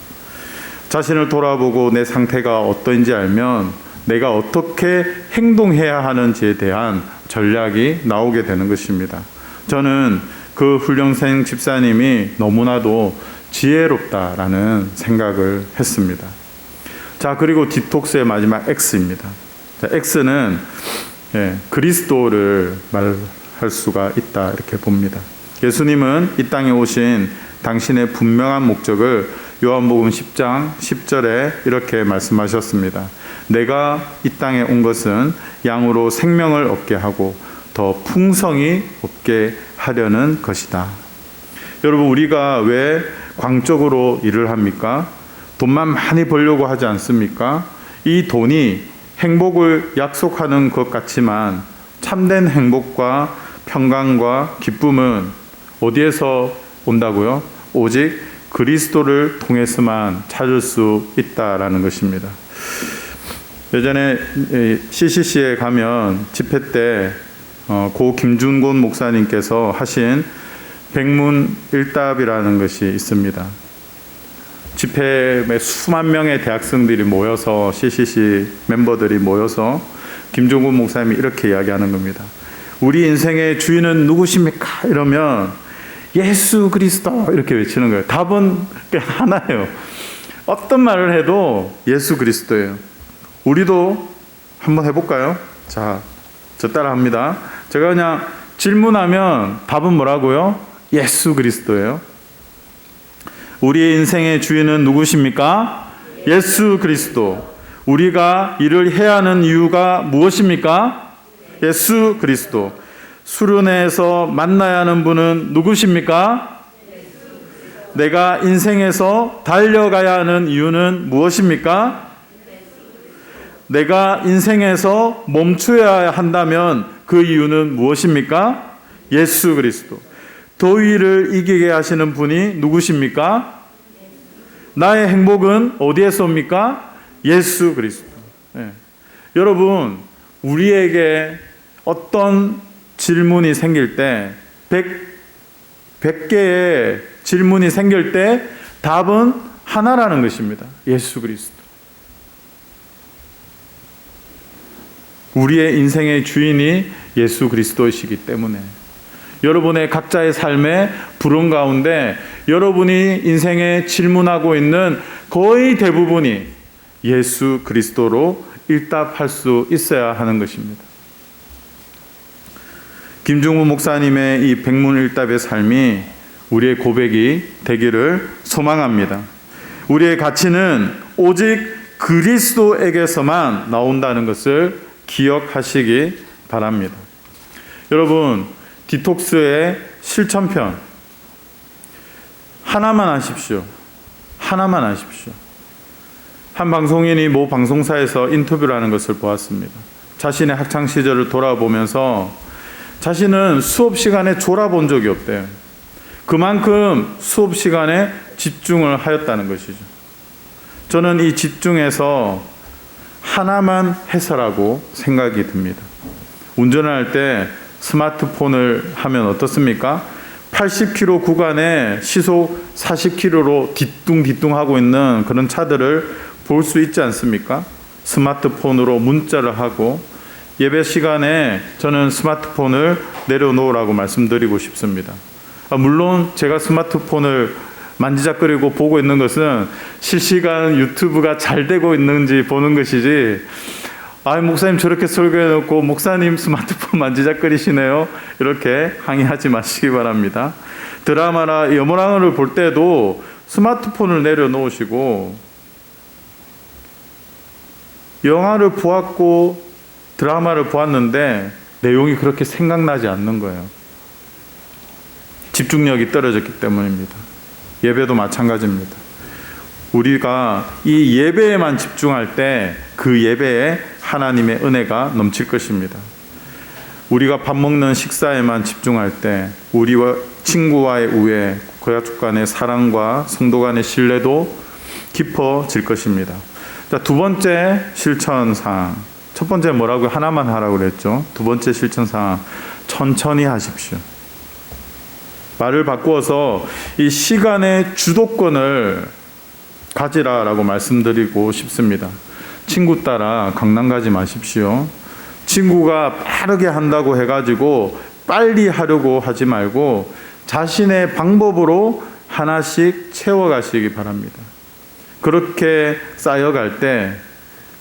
자신을 돌아보고 내 상태가 어떤지 알면 내가 어떻게 행동해야 하는지에 대한 전략이 나오게 되는 것입니다. 저는 그 훈련생 집사님이 너무나도 지혜롭다라는 생각을 했습니다. 자, 그리고 디톡스의 마지막 X입니다. 자, X는 그리스도를 말할 수가 있다 이렇게 봅니다. 예수님은 이 땅에 오신 당신의 분명한 목적을 요한복음 10장 10절에 이렇게 말씀하셨습니다. 내가 이 땅에 온 것은 양으로 생명을 얻게 하고 더 풍성히 얻게 하려는 것이다. 여러분, 우리가 왜 광적으로 일을 합니까? 돈만 많이 벌려고 하지 않습니까? 이 돈이 행복을 약속하는 것 같지만 참된 행복과 평강과 기쁨은 어디에서 온다고요? 오직 그리스도를 통해서만 찾을 수 있다라는 것입니다. 예전에 CCC에 가면 집회 때 고 김준곤 목사님께서 하신 백문일답이라는 것이 있습니다. 집회에 수만 명의 대학생들이 모여서 CCC 멤버들이 모여서 김준곤 목사님이 이렇게 이야기하는 겁니다. 우리 인생의 주인은 누구십니까? 이러면 예수 그리스도 이렇게 외치는 거예요. 답은 하나예요. 어떤 말을 해도 예수 그리스도예요. 우리도 한번 해볼까요? 자, 저 따라 합니다. 제가 그냥 질문하면 답은 뭐라고요? 예수 그리스도예요. 우리의 인생의 주인은 누구십니까? 예수 그리스도. 우리가 일을 해야 하는 이유가 무엇입니까? 예수 그리스도. 수련회에서 만나야 하는 분은 누구십니까? 내가 인생에서 달려가야 하는 이유는 무엇입니까? 내가 인생에서 멈춰야 한다면 그 이유는 무엇입니까? 예수 그리스도. 더위를 이기게 하시는 분이 누구십니까? 나의 행복은 어디에서 옵니까? 예수 그리스도. 여러분, 우리에게 어떤 질문이 생길 때 100개의 질문이 생길 때 답은 하나라는 것입니다. 예수 그리스도. 우리의 인생의 주인이 예수 그리스도이시기 때문에 여러분의 각자의 삶의 부름 가운데 여러분이 인생에 질문하고 있는 거의 대부분이 예수 그리스도로 일답할 수 있어야 하는 것입니다. 김중우 목사님의 이 백문일답의 삶이 우리의 고백이 되기를 소망합니다. 우리의 가치는 오직 그리스도에게서만 나온다는 것을 기억하시기 바랍니다. 여러분, 디톡스의 실천편 하나만 하십시오. 하나만 하십시오. 한 방송인이 모 방송사에서 인터뷰를 하는 것을 보았습니다. 자신의 학창시절을 돌아보면서 자신은 수업 시간에 졸아본 적이 없대요. 그만큼 수업 시간에 집중을 하였다는 것이죠. 저는 이 집중해서 하나만 해서라고 생각이 듭니다. 운전을 할 때 스마트폰을 하면 어떻습니까? 80km 구간에 시속 40km로 뒤뚱뒤뚱하고 있는 그런 차들을 볼 수 있지 않습니까? 스마트폰으로 문자를 하고 예배 시간에 저는 스마트폰을 내려놓으라고 말씀드리고 싶습니다. 물론 제가 스마트폰을 만지작거리고 보고 있는 것은 실시간 유튜브가 잘 되고 있는지 보는 것이지, 목사님 저렇게 설교해놓고 목사님 스마트폰 만지작거리시네요, 이렇게 항의하지 마시기 바랍니다. 드라마나 영화를 볼 때도 스마트폰을 내려놓으시고, 영화를 보았고 드라마를 보았는데 내용이 그렇게 생각나지 않는 거예요. 집중력이 떨어졌기 때문입니다. 예배도 마찬가지입니다. 우리가 이 예배에만 집중할 때 그 예배에 하나님의 은혜가 넘칠 것입니다. 우리가 밥 먹는 식사에만 집중할 때 우리와 친구와의 우애, 가족 간의 사랑과 성도 간의 신뢰도 깊어질 것입니다. 자, 두 번째 실천사항. 첫 번째 뭐라고 하나만 하라고 그랬죠. 두 번째 실천사항, 천천히 하십시오. 말을 바꾸어서 이 시간의 주도권을 가지라라고 말씀드리고 싶습니다. 친구 따라 강남 가지 마십시오. 친구가 빠르게 한다고 해가지고 빨리 하려고 하지 말고 자신의 방법으로 하나씩 채워가시기 바랍니다. 그렇게 쌓여갈 때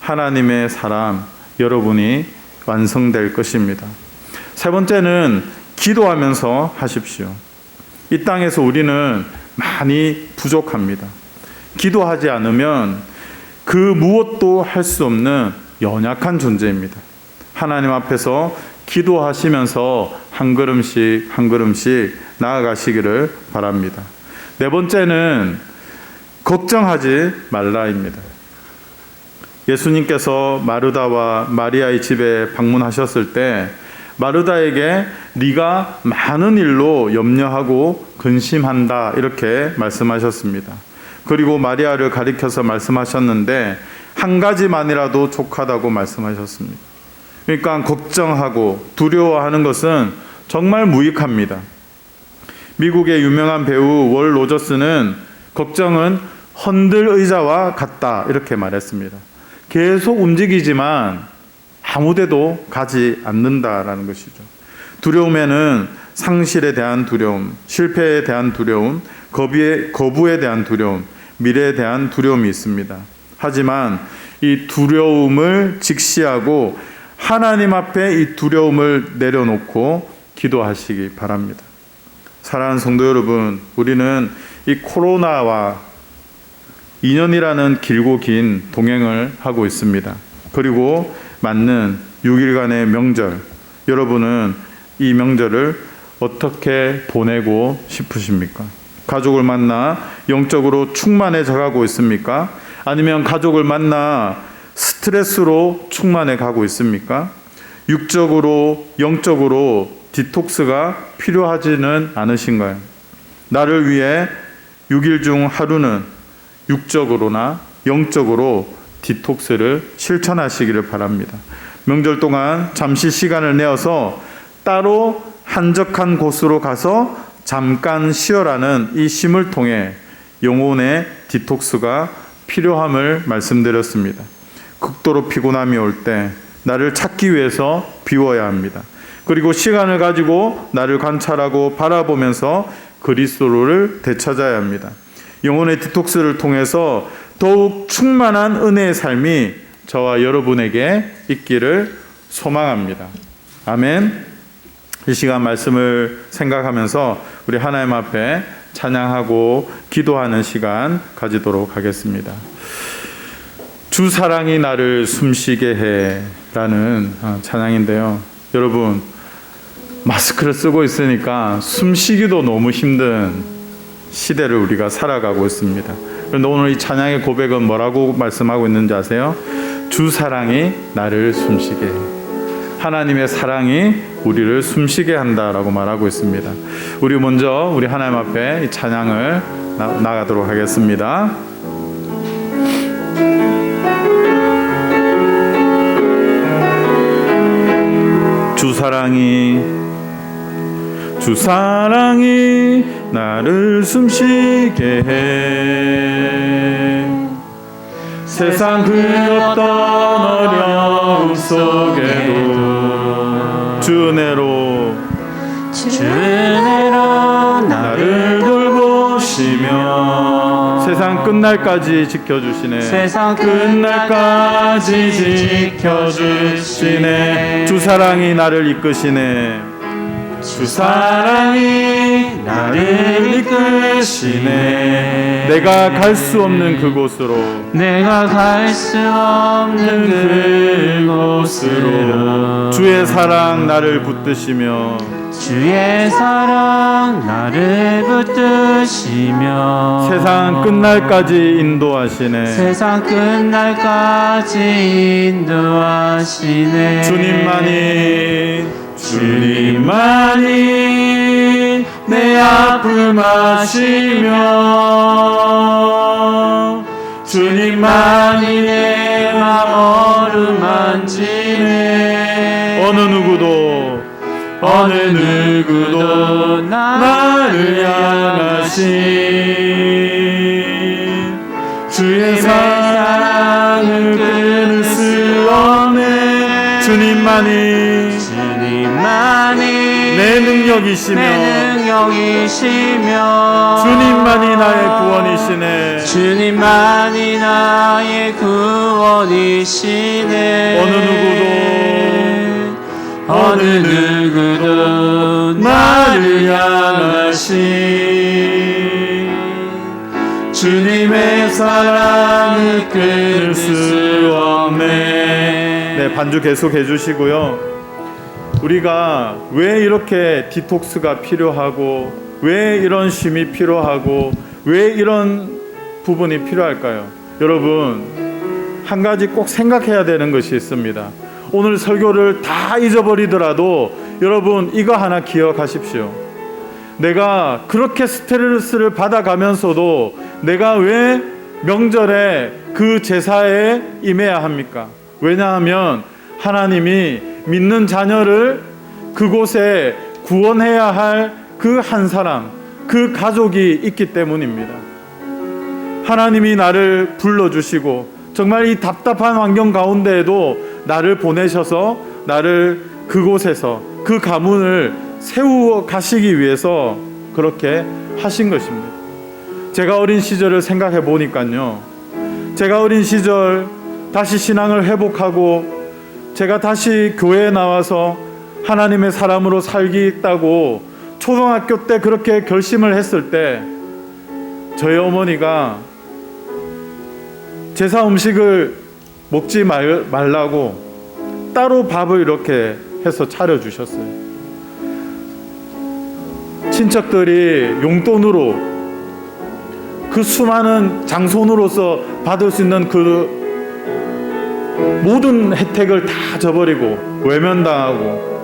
하나님의 사람, 여러분이 완성될 것입니다. 세 번째는 기도하면서 하십시오. 이 땅에서 우리는 많이 부족합니다. 기도하지 않으면 그 무엇도 할 수 없는 연약한 존재입니다. 하나님 앞에서 기도하시면서 한 걸음씩 한 걸음씩 나아가시기를 바랍니다. 네 번째는 걱정하지 말라입니다. 예수님께서 마르다와 마리아의 집에 방문하셨을 때 마르다에게 네가 많은 일로 염려하고 근심한다, 이렇게 말씀하셨습니다. 그리고 마리아를 가리켜서 말씀하셨는데 한 가지만이라도 족하다고 말씀하셨습니다. 그러니까 걱정하고 두려워하는 것은 정말 무익합니다. 미국의 유명한 배우 월 로저스는 걱정은 헌들 의자와 같다, 이렇게 말했습니다. 계속 움직이지만 아무데도 가지 않는다라는 것이죠. 두려움에는 상실에 대한 두려움, 실패에 대한 두려움, 거부에 대한 두려움, 미래에 대한 두려움이 있습니다. 하지만 이 두려움을 직시하고 하나님 앞에 이 두려움을 내려놓고 기도하시기 바랍니다. 사랑하는 성도 여러분, 우리는 이 코로나와 2년이라는 길고 긴 동행을 하고 있습니다. 그리고 맞는 6일간의 명절, 여러분은 이 명절을 어떻게 보내고 싶으십니까? 가족을 만나 영적으로 충만해져 가고 있습니까? 아니면 가족을 만나 스트레스로 충만해 가고 있습니까? 육적으로, 영적으로 디톡스가 필요하지는 않으신가요? 나를 위해 6일 중 하루는 육적으로나 영적으로 디톡스를 실천하시기를 바랍니다. 명절 동안 잠시 시간을 내어서 따로 한적한 곳으로 가서 잠깐 쉬어라는 이 쉼을 통해 영혼의 디톡스가 필요함을 말씀드렸습니다. 극도로 피곤함이 올 때 나를 찾기 위해서 비워야 합니다. 그리고 시간을 가지고 나를 관찰하고 바라보면서 그리스도를 되찾아야 합니다. 영혼의 디톡스를 통해서 더욱 충만한 은혜의 삶이 저와 여러분에게 있기를 소망합니다. 아멘. 이 시간 말씀을 생각하면서 우리 하나님 앞에 찬양하고 기도하는 시간 가지도록 하겠습니다. 주 사랑이 나를 숨쉬게 해 라는 찬양인데요. 여러분, 마스크를 쓰고 있으니까 숨쉬기도 너무 힘든 시대를 우리가 살아가고 있습니다. 그런데 오늘 이 찬양의 고백은 뭐라고 말씀하고 있는지 아세요? 주 사랑이 나를 숨쉬게 해. 하나님의 사랑이 우리를 숨쉬게 한다라고 말하고 있습니다. 우리 먼저 우리 하나님 앞에 이 찬양을 나가도록 하겠습니다. 주 사랑이 나를 숨쉬게 해. 세상 그 어떤 어려움 속에도 주 은혜로 나를 돌보시며 세상 끝날까지 지켜주시네. 세상 끝날까지 지켜주시네. 주 사랑이 나를 이끄시네. 주 사랑이 나를 이끄시네. 내가 갈 수 없는 그곳으로 내가 갈 수 없는 그곳으로 주의 사랑 나를 붙드시며 주의 사랑 나를 붙드시며 세상 끝날까지 인도하시네. 세상 끝날까지 인도하시네. 주님만이 내 아픔 아시며 주님만이 내 맘 어루만지네. 어느 누구도 나를 향하신 주의 사랑을 끊을 수 없네. 주님만이 내 능력이시며 주님만이 나의 구원이시네. 주님만이 나의 구원이시네. 어느 누구도 나를 향하신 주님의 사랑을 끊을 수 없네. 네, 반주 계속 해주시고요. 우리가 왜 이렇게 디톡스가 필요하고 왜 이런 쉼이 필요하고 왜 이런 부분이 필요할까요? 여러분, 한 가지 꼭 생각해야 되는 것이 있습니다. 오늘 설교를 다 잊어버리더라도 여러분 이거 하나 기억하십시오. 내가 그렇게 스트레스를 받아가면서도 내가 왜 명절에 그 제사에 임해야 합니까? 왜냐하면 하나님이 믿는 자녀를 그곳에 구원해야 할 그 한 사람, 그 가족이 있기 때문입니다. 하나님이 나를 불러주시고 정말 이 답답한 환경 가운데에도 나를 보내셔서 나를 그곳에서 그 가문을 세워 가시기 위해서 그렇게 하신 것입니다. 제가 어린 시절을 생각해 보니까요, 제가 어린 시절 다시 신앙을 회복하고 제가 다시 교회에 나와서 하나님의 사람으로 살겠다고 초등학교 때 그렇게 결심을 했을 때 저희 어머니가 제사 음식을 먹지 말라고 따로 밥을 이렇게 해서 차려주셨어요. 친척들이 용돈으로 그 수많은 장손으로서 받을 수 있는 그 모든 혜택을 다 저버리고 외면당하고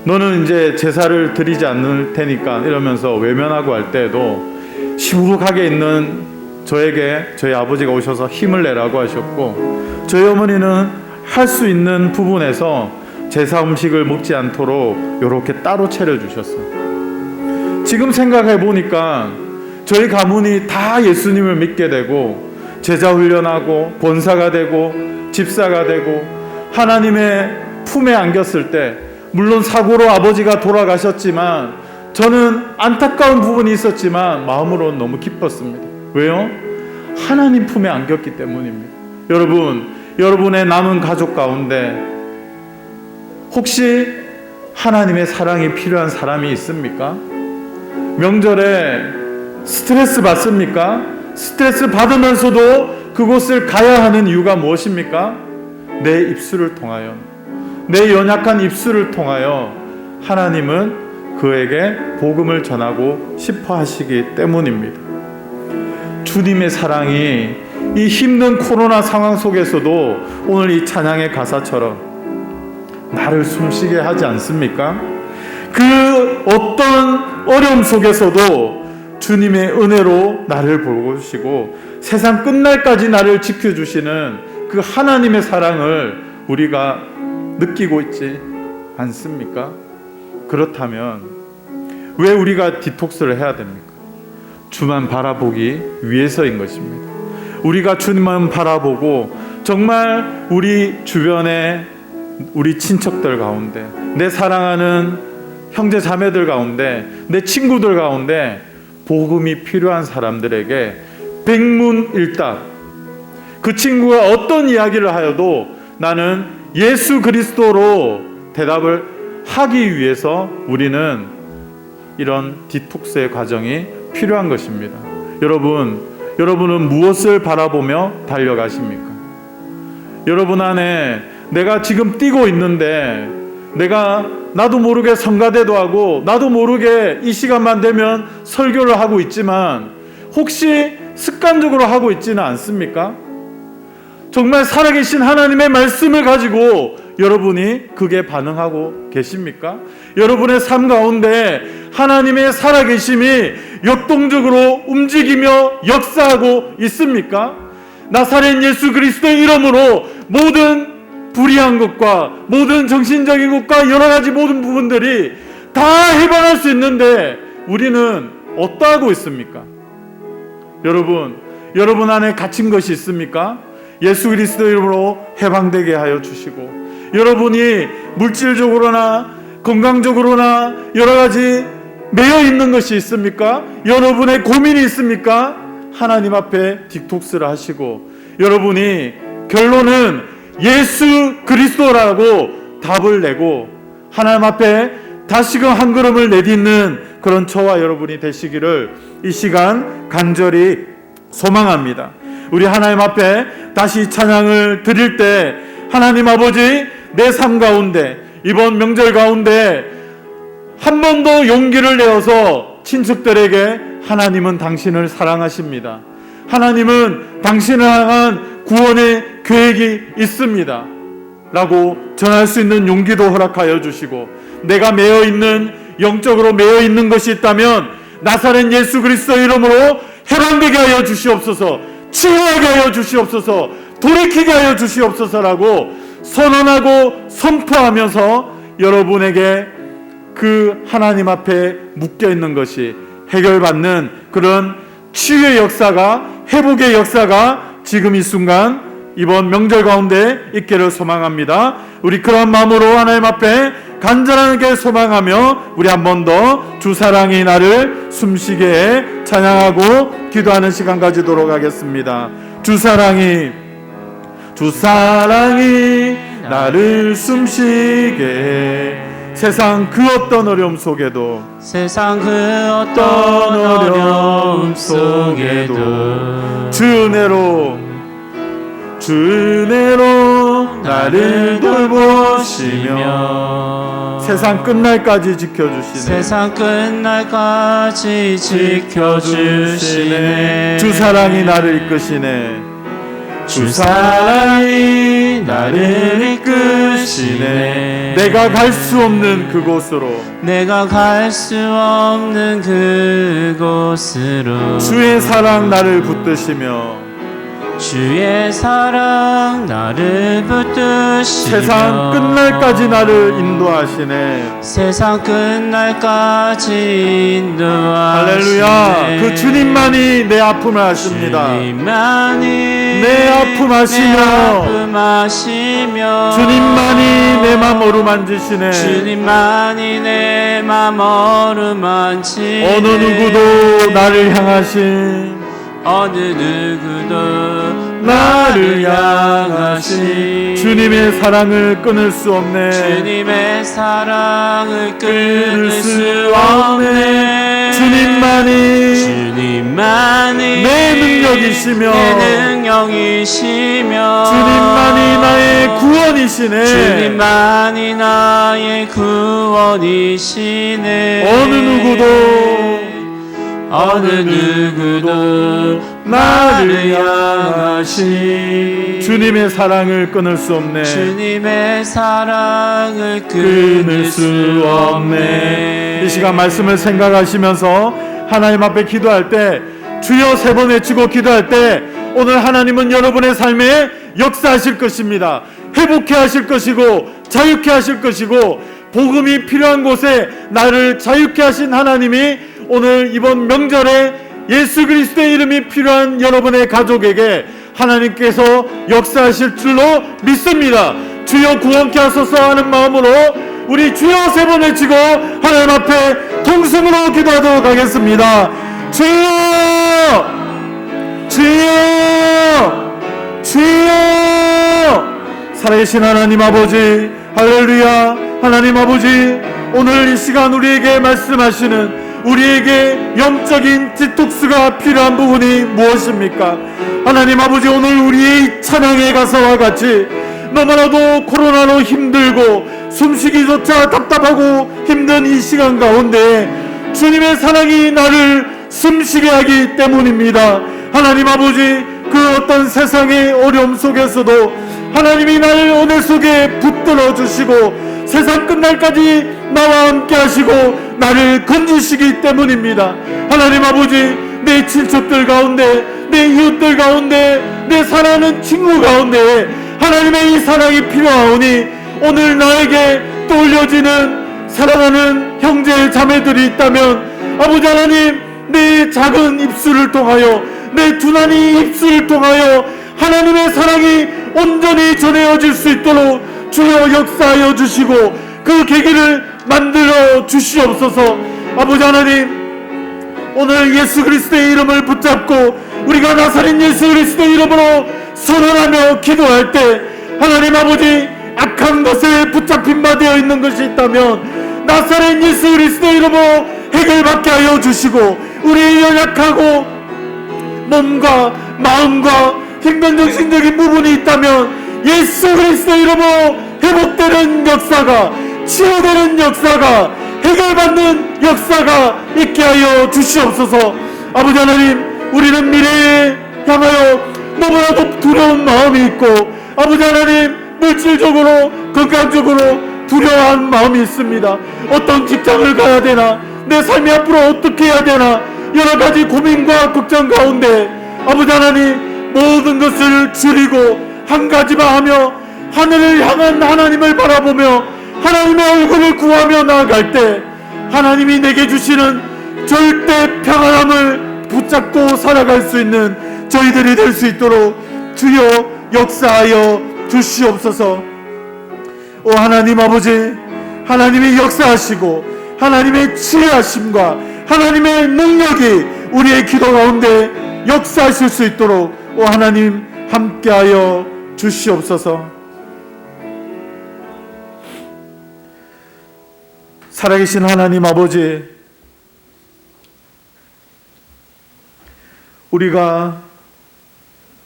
너는 이제 제사를 드리지 않을 테니까 이러면서 외면하고 할 때에도 시무룩하게 있는 저에게 저희 아버지가 오셔서 힘을 내라고 하셨고 저희 어머니는 할 수 있는 부분에서 제사 음식을 먹지 않도록 이렇게 따로 차려주셨어요. 지금 생각해 보니까 저희 가문이 다 예수님을 믿게 되고 제자 훈련하고 권사가 되고 집사가 되고 하나님의 품에 안겼을 때, 물론 사고로 아버지가 돌아가셨지만 저는 안타까운 부분이 있었지만 마음으로는 너무 기뻤습니다. 왜요? 하나님 품에 안겼기 때문입니다. 여러분, 여러분의 남은 가족 가운데 혹시 하나님의 사랑이 필요한 사람이 있습니까? 명절에 스트레스 받습니까? 스트레스 받으면서도 그곳을 가야 하는 이유가 무엇입니까? 내 입술을 통하여, 내 연약한 입술을 통하여 하나님은 그에게 복음을 전하고 싶어 하시기 때문입니다. 주님의 사랑이 이 힘든 코로나 상황 속에서도 오늘 이 찬양의 가사처럼 나를 숨쉬게 하지 않습니까? 그 어떤 어려움 속에서도 주님의 은혜로 나를 보시고 세상 끝날까지 나를 지켜주시는 그 하나님의 사랑을 우리가 느끼고 있지 않습니까? 그렇다면 왜 우리가 디톡스를 해야 됩니까? 주만 바라보기 위해서인 것입니다. 우리가 주님만 바라보고 정말 우리 주변에 우리 친척들 가운데, 내 사랑하는 형제 자매들 가운데, 내 친구들 가운데 복음이 필요한 사람들에게 백문일답, 그 친구가 어떤 이야기를 하여도 나는 예수 그리스도로 대답을 하기 위해서 우리는 이런 디톡스의 과정이 필요한 것입니다. 여러분은 무엇을 바라보며 달려가십니까? 여러분 안에 내가 지금 뛰고 있는데, 나도 모르게 성가대도 하고 나도 모르게 이 시간만 되면 설교를 하고 있지만 혹시 습관적으로 하고 있지는 않습니까? 정말 살아계신 하나님의 말씀을 가지고 여러분이 그게 반응하고 계십니까? 여러분의 삶 가운데 하나님의 살아계심이 역동적으로 움직이며 역사하고 있습니까? 나사렛 예수 그리스도의 이름으로 모든 불의한 것과 모든 정신적인 것과 여러 가지 모든 부분들이 다 해방할 수 있는데 우리는 어떠하고 있습니까? 여러분 안에 갇힌 것이 있습니까? 예수 그리스도 이름으로 해방되게 하여 주시고, 여러분이 물질적으로나 건강적으로나 여러 가지 매여 있는 것이 있습니까? 여러분의 고민이 있습니까? 하나님 앞에 디톡스를 하시고 여러분이 결론은 예수 그리스도라고 답을 내고 하나님 앞에 다시금 한 걸음을 내딛는 그런 저와 여러분이 되시기를 이 시간 간절히 소망합니다. 우리 하나님 앞에 다시 찬양을 드릴 때 하나님 아버지, 내 삶 가운데 이번 명절 가운데 한 번 더 용기를 내어서 친척들에게 하나님은 당신을 사랑하십니다, 하나님은 당신을 향한 구원의 계획이 있습니다 라고 전할 수 있는 용기도 허락하여 주시고, 내가 영적으로 매여 있는 것이 있다면 나사렛 예수 그리스도 이름으로 해방되게 하여 주시옵소서, 치유하게 하여 주시옵소서, 돌이키게 하여 주시옵소서라고 선언하고 선포하면서 여러분에게 그 하나님 앞에 묶여있는 것이 해결받는 그런 치유의 역사가, 회복의 역사가 지금 이 순간 이번 명절 가운데 있기를 소망합니다. 우리 그런 마음으로 하나님 앞에 간절하게 소망하며 우리 한 번 더 주 사랑이 나를 숨쉬게 해 찬양하고 기도하는 시간 가지도록 하겠습니다. 주 사랑이 나를 숨쉬게 해 세상 그 어떤 어려움 속에도 어려움 속에도 주 은혜로 나를 돌보시며 세상 끝날까지 지켜주시네. 주 사랑이 나를 이끄시네. 내가 갈 수 없는 그곳으로 주의 사랑 나를 붙드시며 주의 사랑 나를 붙드시며 세상 끝날까지 나를 인도하시네. 세상 끝날까지 인도하시네. 할렐루야. 그 주님만이 내 아픔을 아십니다. 주님만이 내 아픔 아시며, 주님만이 내 맘 어루만지시네. 주님만이 내 맘 어루만지네. 어느 누구도 나를 향하신, 어느 누구도 나를 향하신 주님의 사랑을 끊을 수 없네. 주님의 사랑을 끊을 수 없네. 없네. 주님만이 내 능력이시며, 내 능력이시며 주님만이 나의 구원이시네. 주님만이 나의 구원이시네. 어느 누구도 나를 향하신 주님의 사랑을 끊을 수 없네. 주님의 사랑을 끊을 수 없네. 이 시간 말씀을 생각하시면서 하나님 앞에 기도할 때, 주여 3번 외치고 기도할 때, 오늘 하나님은 여러분의 삶에 역사하실 것입니다. 회복해 하실 것이고 자유케 하실 것이고, 복음이 필요한 곳에 나를 자유케 하신 하나님이 오늘 이번 명절에 예수 그리스도의 이름이 필요한 여러분의 가족에게 하나님께서 역사하실 줄로 믿습니다. 주여 구원케 하소서 하는 마음으로 우리 주여 3번 외치고 하나님 앞에 통성으로 기도하도록 하겠습니다. 주여, 주여, 주여. 살아계신 하나님 아버지, 할렐루야. 하나님 아버지, 오늘 이 시간 우리에게 말씀하시는, 우리에게 영적인 디톡스가 필요한 부분이 무엇입니까? 하나님 아버지, 오늘 우리의 찬양의 가사와 같이 너무나도 코로나로 힘들고 숨쉬기조차 답답하고 힘든 이 시간 가운데 주님의 사랑이 나를 숨쉬게 하기 때문입니다. 하나님 아버지, 그 어떤 세상의 어려움 속에서도 하나님이 나를 은혜 속에 붙들어 주시고 세상 끝날까지 나와 함께 하시고 나를 건지시기 때문입니다. 하나님 아버지, 내 친척들 가운데, 내 이웃들 가운데, 내 사랑하는 친구 가운데 하나님의 이 사랑이 필요하오니 오늘 나에게 떠올려지는 사랑하는 형제 자매들이 있다면 아버지 하나님, 내 작은 입술을 통하여, 내 두난이 입술을 통하여 하나님의 사랑이 온전히 전해질 수 있도록 주여 역사하여 주시고 그 계기를 만들어 주시옵소서. 아버지 하나님, 오늘 예수 그리스도의 이름을 붙잡고 우리가 나사렛 예수 그리스도의 이름으로 선언하며 기도할 때 하나님 아버지, 악한 것에 붙잡힌 바 되어 있는 것이 있다면 나사렛 예수 그리스도의 이름으로 해결받게 하여 주시고, 우리의 연약하고 몸과 마음과 힘든 정신적인 부분이 있다면 예수 그리스도의 이름으로 회복되는 역사가, 치유되는 역사가, 해결받는 역사가 있게 하여 주시옵소서. 아버지 하나님, 우리는 미래에 향하여 너무나도 두려운 마음이 있고 아버지 하나님, 물질적으로 건강적으로 두려워한 마음이 있습니다. 어떤 직장을 가야 되나, 내 삶이 앞으로 어떻게 해야 되나, 여러 가지 고민과 걱정 가운데 아버지 하나님, 모든 것을 줄이고 한 가지만 하며 하늘을 향한 하나님을 바라보며 하나님의 얼굴을 구하며 나아갈 때 하나님이 내게 주시는 절대 평안함을 붙잡고 살아갈 수 있는 저희들이 될 수 있도록 주여 역사하여 주시옵소서. 오 하나님 아버지, 하나님이 역사하시고 하나님의 치유하심과 하나님의 능력이 우리의 기도 가운데 역사하실 수 있도록 오 하나님 함께하여 주시옵소서. 살아계신 하나님 아버지, 우리가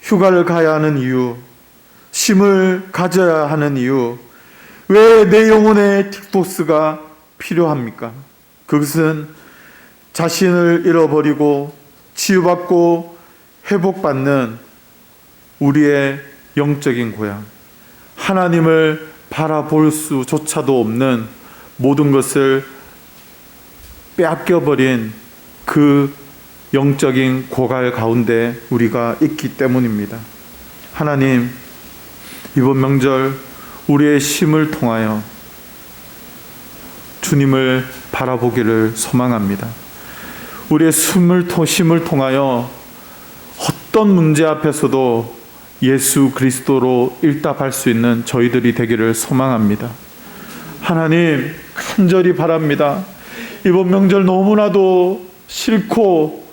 휴가를 가야 하는 이유, 쉼을 가져야 하는 이유, 왜 내 영혼의 틱토스가 필요합니까? 그것은 자신을 잃어버리고 치유받고 회복받는 우리의 영적인 고향, 하나님을 바라볼 수조차도 없는 모든 것을 빼앗겨버린 그 영적인 고갈 가운데 우리가 있기 때문입니다. 하나님, 이번 명절 우리의 심을 통하여 주님을 바라보기를 소망합니다. 우리의 심을 통하여 어떤 문제 앞에서도 예수 그리스도로 일답할 수 있는 저희들이 되기를 소망합니다. 하나님, 간절히 바랍니다. 이번 명절 너무나도 싫고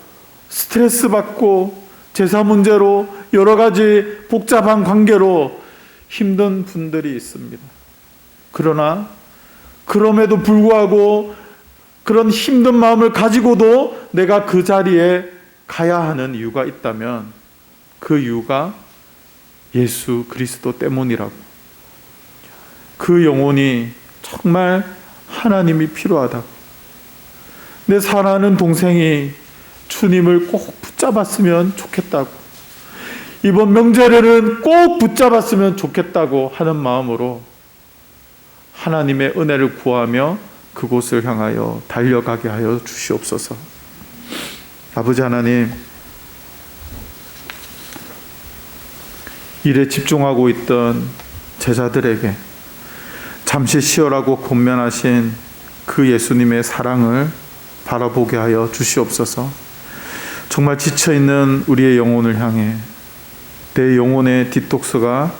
스트레스 받고 제사 문제로 여러 가지 복잡한 관계로 힘든 분들이 있습니다. 그러나 그럼에도 불구하고 그런 힘든 마음을 가지고도 내가 그 자리에 가야 하는 이유가 있다면 그 이유가 예수 그리스도 때문이라고. 그 영혼이 정말 하나님이 필요하다고. 내 사랑하는 동생이 주님을 꼭 붙잡았으면 좋겠다고, 이번 명절에는 꼭 붙잡았으면 좋겠다고 하는 마음으로 하나님의 은혜를 구하며 그곳을 향하여 달려가게 하여 주시옵소서. 아버지 하나님, 일에 집중하고 있던 제자들에게 잠시 쉬어라고 권면하신 그 예수님의 사랑을 바라보게 하여 주시옵소서. 정말 지쳐있는 우리의 영혼을 향해 내 영혼의 디톡스가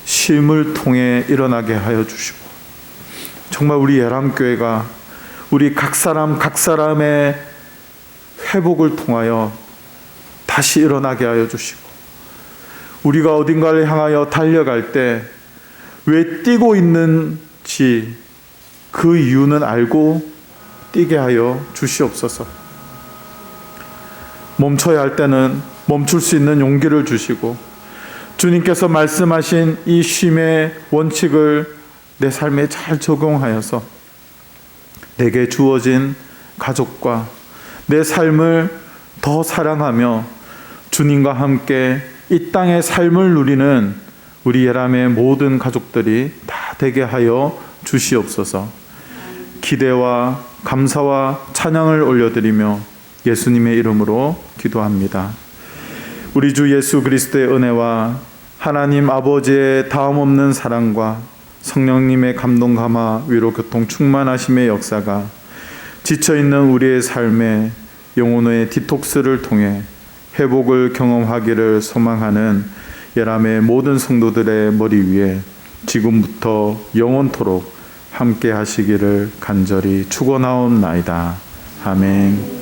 쉼을 통해 일어나게 하여 주시고, 정말 우리 예람교회가 우리 각 사람의 회복을 통하여 다시 일어나게 하여 주시고, 우리가 어딘가를 향하여 달려갈 때 왜 뛰고 있는지 그 이유는 알고 뛰게 하여 주시옵소서. 멈춰야 할 때는 멈출 수 있는 용기를 주시고, 주님께서 말씀하신 이 쉼의 원칙을 내 삶에 잘 적용하여서 내게 주어진 가족과 내 삶을 더 사랑하며 주님과 함께 이 땅의 삶을 누리는 우리 예람의 모든 가족들이 다 되게 하여 주시옵소서. 기대와 감사와 찬양을 올려드리며 예수님의 이름으로 기도합니다. 우리 주 예수 그리스도의 은혜와 하나님 아버지의 다음없는 사랑과 성령님의 감동 감화 위로 교통 충만하심의 역사가 지쳐있는 우리의 삶에 영혼의 디톡스를 통해 회복을 경험하기를 소망하는 예람의 모든 성도들의 머리 위에 지금부터 영원토록 함께 하시기를 간절히 축원하옵나이다. 아멘.